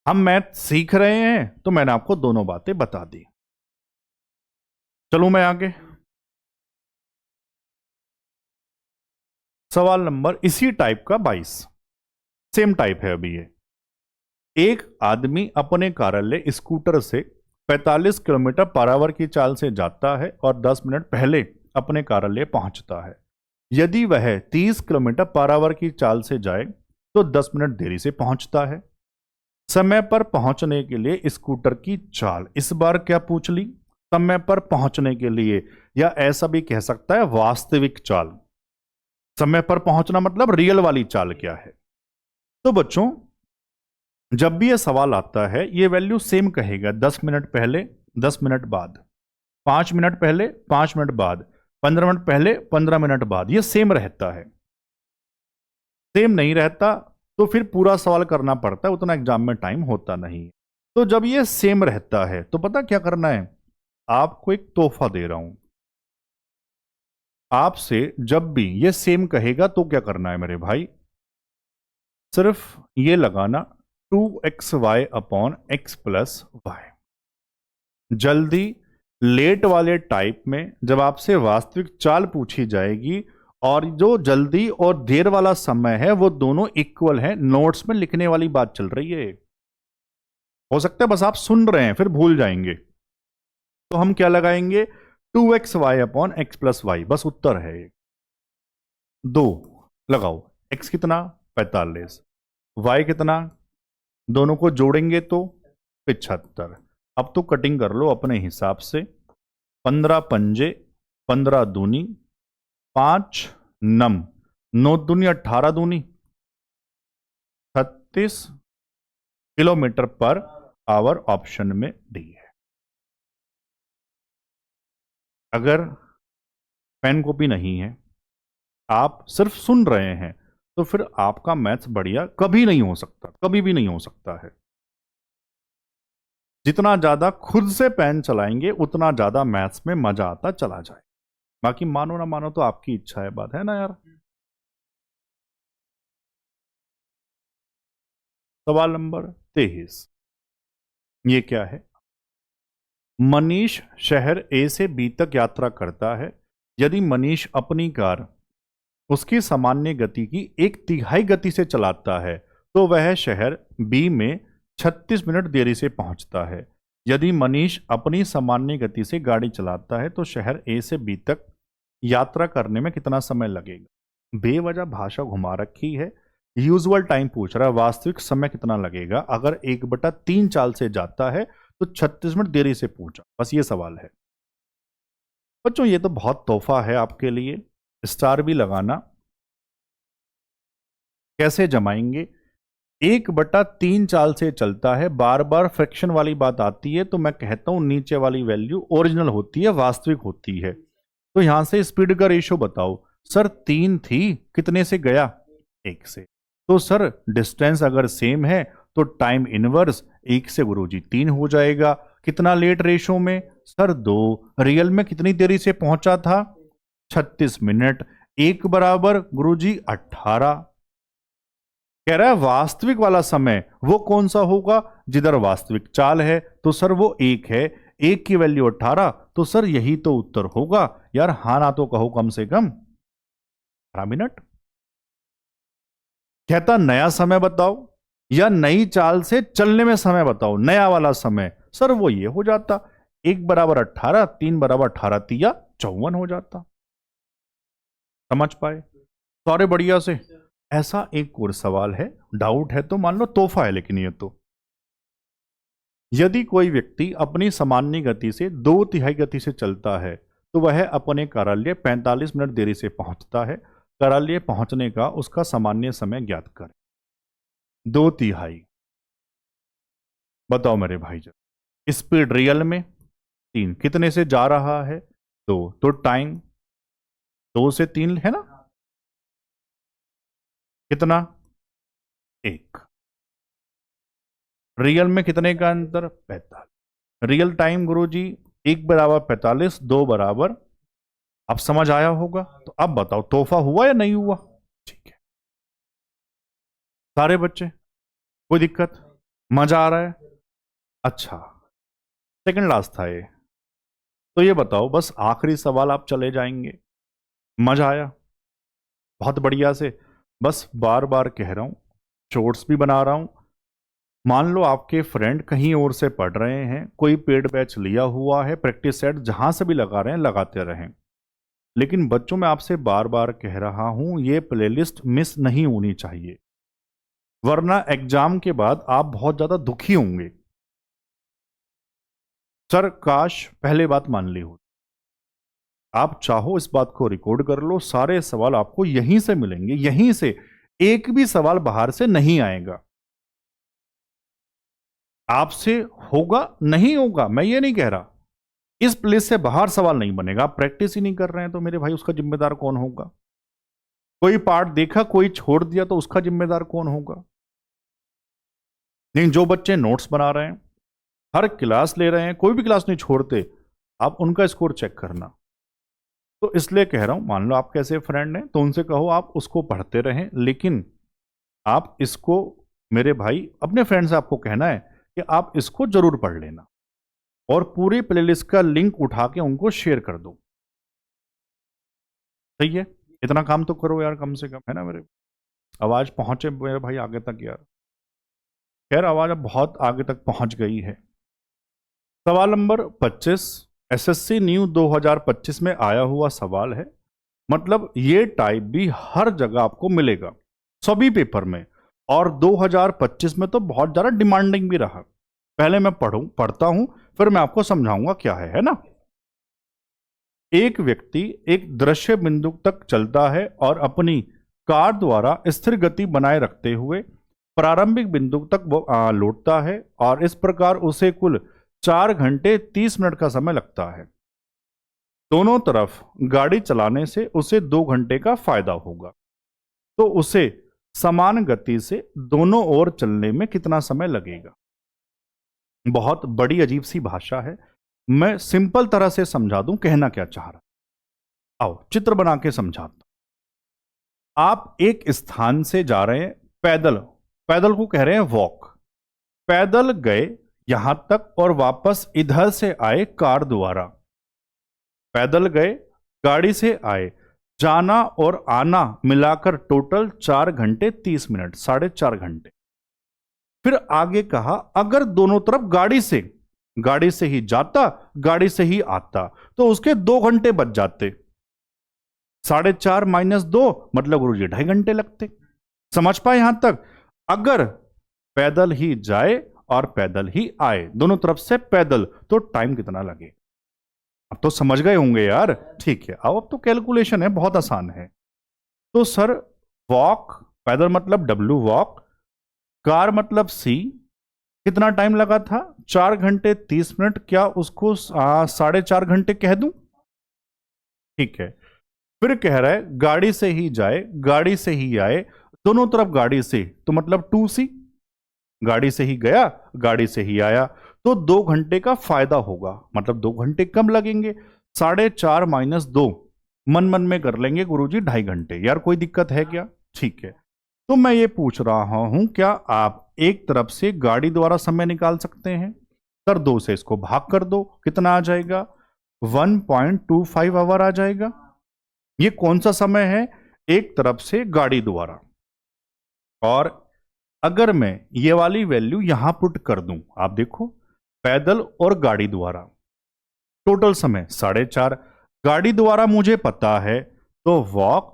हम मैथ सीख रहे हैं तो मैंने आपको दोनों बातें बता दी। चलूं मैं आगे। सवाल नंबर इसी टाइप का 22, सेम टाइप है अभी ये। एक आदमी अपने कार्यालय स्कूटर से 45 किलोमीटर पर आवर की चाल से जाता है और 10 मिनट पहले अपने कार्यालय पहुंचता है। यदि वह 30 किलोमीटर पर आवर की चाल से जाए तो 10 मिनट देरी से पहुंचता है। समय पर पहुंचने के लिए स्कूटर की चाल, इस बार क्या पूछ ली? समय पर पहुंचने के लिए, या ऐसा भी कह सकता है वास्तविक चाल। समय पर पहुंचना मतलब रियल वाली चाल क्या है? तो बच्चों जब भी यह सवाल आता है ये वैल्यू सेम कहेगा, 10 मिनट पहले 10 मिनट बाद, 5 मिनट पहले 5 मिनट बाद, 15 मिनट पहले 15 मिनट बाद, ये सेम रहता है। सेम नहीं रहता तो फिर पूरा सवाल करना पड़ता है, उतना एग्जाम में टाइम होता नहीं। तो जब ये सेम रहता है तो पता क्या करना है, आपको एक तोहफा दे रहा हूं। आपसे जब भी ये सेम कहेगा तो क्या करना है मेरे भाई, सिर्फ ये लगाना 2xy upon x plus Y. जल्दी लेट वाले टाइप में जब आपसे वास्तविक चाल पूछी जाएगी और जो जल्दी और देर वाला समय है वो दोनों इक्वल है, नोट्स में लिखने वाली बात चल रही है। हो सकता है बस आप सुन रहे हैं फिर भूल जाएंगे, तो हम क्या लगाएंगे, 2xy upon x plus Y, बस उत्तर है 2 लगाओ। x कितना 45, y कितना, दोनों को जोड़ेंगे तो 75। अब तो कटिंग कर लो अपने हिसाब से, 15 पंजे 15 दूनी 5 नम 9 दूनी 18 दूनी 36 किलोमीटर पर आवर ऑप्शन में डी है। अगर पेन कॉपी नहीं है, आप सिर्फ सुन रहे हैं, तो फिर आपका मैथ्स बढ़िया कभी नहीं हो सकता, कभी भी नहीं हो सकता है। जितना ज्यादा खुद से पेन चलाएंगे उतना ज्यादा मैथ्स में मजा आता चला जाए। बाकी मानो ना मानो तो आपकी इच्छा है, बात है ना यार। सवाल नंबर 23, ये क्या है, मनीष शहर ए से बी तक यात्रा करता है। यदि मनीष अपनी कार उसकी सामान्य गति की 1/3 गति से चलाता है तो वह शहर बी में 36 मिनट देरी से पहुंचता है। यदि मनीष अपनी सामान्य गति से गाड़ी चलाता है तो शहर ए से बी तक यात्रा करने में कितना समय लगेगा? बेवजह भाषा घुमा रखी है, यूजुअल टाइम पूछ रहा है, वास्तविक समय कितना लगेगा। अगर 1/3 चाल से जाता है तो 36 मिनट देरी से पहुंचा, बस ये सवाल है बच्चों। ये तो बहुत तोहफा है आपके लिए, स्टार भी लगाना। कैसे जमाएंगे, 1/3 चाल से चलता है, बार बार फ्रैक्शन वाली बात आती है तो मैं कहता हूं नीचे वाली वैल्यू ओरिजिनल होती है, वास्तविक होती है। तो यहां से स्पीड का रेशियो बताओ। सर 3 थी, कितने से गया? 1 से। तो सर डिस्टेंस अगर सेम है तो टाइम इनवर्स 1 से गुरुजी 3 हो जाएगा। कितना लेट रेशियो में? सर 2। रियल में कितनी देरी से पहुंचा था? 36 मिनट। 1 बराबर गुरुजी 18। कह रहा है वास्तविक वाला समय वो कौन सा होगा? जिधर वास्तविक चाल है तो सर वो 1 है, 1 की वैल्यू 18, तो सर यही तो उत्तर होगा यार। हाँ ना तो कहो कम से कम 18 मिनट। कहता नया समय बताओ या नई चाल से चलने में समय बताओ, नया वाला समय। सर वो ये हो जाता 1 बराबर 18, 3 बराबर 18 तिया 54 हो जाता। समझ पाए? सारे बढ़िया से। ऐसा एक और सवाल है, डाउट है तो मान लो तोहफा है, लेकिन ये तो यदि कोई व्यक्ति अपनी सामान्य गति से 2/3 गति से चलता है तो वह अपने कार्यालय 45 मिनट देरी से पहुंचता है। कार्यालय पहुंचने का उसका सामान्य समय ज्ञात करें। 2/3 बताओ मेरे भाई जब स्पीड रियल में 3 कितने से जा रहा है 2, तो टाइम 2 से 3 है ना, कितना 1। रियल में कितने का अंतर 45। रियल टाइम गुरुजी 1 बराबर 45, 2 बराबर, अब समझ आया होगा। तो अब बताओ तोहफा हुआ या नहीं हुआ। ठीक है सारे बच्चे, कोई दिक्कत, मजा आ रहा है। अच्छा सेकंड लास्ट था ये, तो ये बताओ बस आखिरी सवाल, आप चले जाएंगे। मजा आया बहुत बढ़िया से। बस बार बार कह रहा हूं, शॉर्ट्स भी बना रहा हूं। मान लो आपके फ्रेंड कहीं और से पढ़ रहे हैं, कोई पेड बैच लिया हुआ है, प्रैक्टिस सेट जहां से भी लगा रहे हैं लगाते रहें। लेकिन बच्चों मैं आपसे बार बार कह रहा हूं, ये प्लेलिस्ट मिस नहीं होनी चाहिए, वरना एग्जाम के बाद आप बहुत ज्यादा दुखी होंगे। सर काश पहले बात मान ली हो। आप चाहो इस बात को रिकॉर्ड कर लो, सारे सवाल आपको यहीं से मिलेंगे, यहीं से, एक भी सवाल बाहर से नहीं आएगा। आपसे होगा नहीं होगा मैं ये नहीं कह रहा, इस प्लेस से बाहर सवाल नहीं बनेगा। आप प्रैक्टिस ही नहीं कर रहे हैं तो मेरे भाई उसका जिम्मेदार कौन होगा। कोई पार्ट देखा कोई छोड़ दिया तो उसका जिम्मेदार कौन होगा। लेकिन जो बच्चे नोट्स बना रहे हैं, हर क्लास ले रहे हैं, कोई भी क्लास नहीं छोड़ते, आप उनका स्कोर चेक करना। तो इसलिए कह रहा हूं, मान लो आप कैसे फ्रेंड हैं तो उनसे कहो आप उसको पढ़ते रहें, लेकिन आप इसको, मेरे भाई अपने फ्रेंड से आपको कहना है कि आप इसको जरूर पढ़ लेना और पूरी प्लेलिस्ट का लिंक उठा के उनको शेयर कर दो। सही है, इतना काम तो करो यार कम से कम, है ना। मेरे आवाज पहुंचे मेरे भाई आगे तक यार। खैर आवाज अब बहुत आगे तक पहुंच गई है। सवाल नंबर 25 एसएससी न्यू 2025 में आया हुआ सवाल है, मतलब ये टाइप भी हर जगह आपको मिलेगा, सभी पेपर में, और 2025 में तो बहुत ज्यादा डिमांडिंग भी रहा। पहले मैं पढ़ता हूं फिर मैं आपको समझाऊंगा क्या है ना। एक व्यक्ति एक दृश्य बिंदु तक चलता है और अपनी कार द्वारा स्थिर गति बनाए रखते हुए प्रारंभिक बिंदु तक वो लौटता है, और इस प्रकार उसे कुल 4 घंटे 30 मिनट का समय लगता है। दोनों तरफ गाड़ी चलाने से उसे 2 घंटे का फायदा होगा, तो उसे समान गति से दोनों ओर चलने में कितना समय लगेगा। बहुत बड़ी अजीब सी भाषा है, मैं सिंपल तरह से समझा दूं कहना क्या चाह रहा। आओ चित्र बना के समझाता। आप एक स्थान से जा रहे हैं पैदल, पैदल को कह रहे हैं वॉक, पैदल गए यहां तक और वापस इधर से आए कार द्वारा। पैदल गए, गाड़ी से आए, जाना और आना मिलाकर टोटल 4 घंटे 30 मिनट, 4.5 घंटे। फिर आगे कहा अगर दोनों तरफ गाड़ी से ही जाता गाड़ी से ही आता तो उसके 2 घंटे बच जाते। 4.5 - 2 मतलब गुरुजी 2.5 घंटे लगते। समझ पाए यहां तक। अगर पैदल ही जाए और पैदल ही आए, दोनों तरफ से पैदल, तो टाइम कितना लगे। अब तो समझ गए होंगे यार। ठीक है, अब तो कैलकुलेशन है, बहुत आसान है। तो सर वॉक, पैदल मतलब W वॉक, कार मतलब C, कितना टाइम लगा था 4 घंटे 30 मिनट, क्या उसको 4.5 घंटे कह दूं। ठीक है, फिर कह रहा है गाड़ी से ही जाए गाड़ी से ही आए, दोनों तरफ गाड़ी से, तो मतलब 2C, गाड़ी से ही गया गाड़ी से ही आया, तो 2 घंटे का फायदा होगा, मतलब 2 घंटे कम लगेंगे। 4.5 - 2 मन मन में कर लेंगे गुरुजी 2.5 घंटे। यार कोई दिक्कत है क्या। ठीक है, तो मैं ये पूछ रहा हूं क्या आप एक तरफ से गाड़ी द्वारा समय निकाल सकते हैं। सर 2 से इसको भाग कर दो, कितना आ जाएगा 1.25 आवर आ जाएगा। ये कौन सा समय है, एक तरफ से गाड़ी द्वारा। और अगर मैं ये वाली वैल्यू यहां पुट कर दूं, आप देखो पैदल और गाड़ी द्वारा टोटल समय 4.5, गाड़ी द्वारा मुझे पता है तो वॉक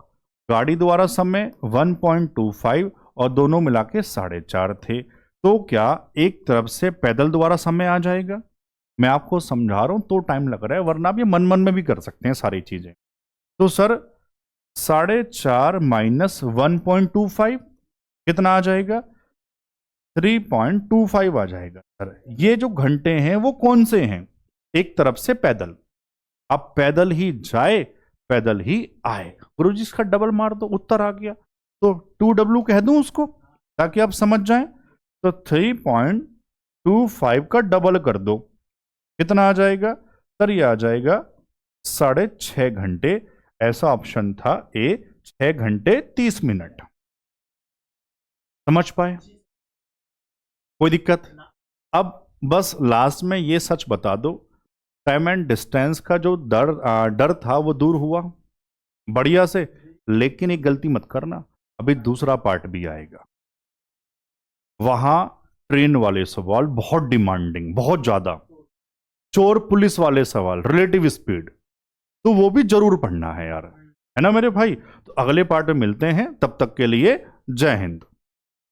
गाड़ी द्वारा समय 1.25 और दोनों मिला के 4.5 थे, तो क्या एक तरफ से पैदल द्वारा समय आ जाएगा? मैं आपको समझा रहा हूं तो टाइम लग रहा है, वरना आप ये मन मन में भी कर सकते हैं सारी चीजें। तो सर 4.5 माइनस 1.25 कितना आ जाएगा? 3.25 आ जाएगा। सर ये जो घंटे हैं वो कौन से हैं? एक तरफ से पैदल, अब पैदल ही जाए पैदल ही आए, गुरुजी इसका डबल मार दो, उत्तर आ गया। तो 2W कह दूं उसको ताकि आप समझ जाएं। तो 3.25 का डबल कर दो, कितना आ जाएगा? सर ये आ जाएगा 6.5 घंटे। ऐसा ऑप्शन था ए, 6 घंटे 30 मिनट। समझ पाए? कोई दिक्कत? अब बस लास्ट में ये सच बता दो, टाइम एंड डिस्टेंस का जो डर था वो दूर हुआ बढ़िया से। लेकिन एक गलती मत करना, अभी दूसरा पार्ट भी आएगा, वहां ट्रेन वाले सवाल बहुत डिमांडिंग, बहुत ज्यादा, चोर पुलिस वाले सवाल, रिलेटिव स्पीड, तो वो भी जरूर पढ़ना है यार, है ना मेरे भाई। तो अगले पार्ट में मिलते हैं, तब तक के लिए जय हिंद।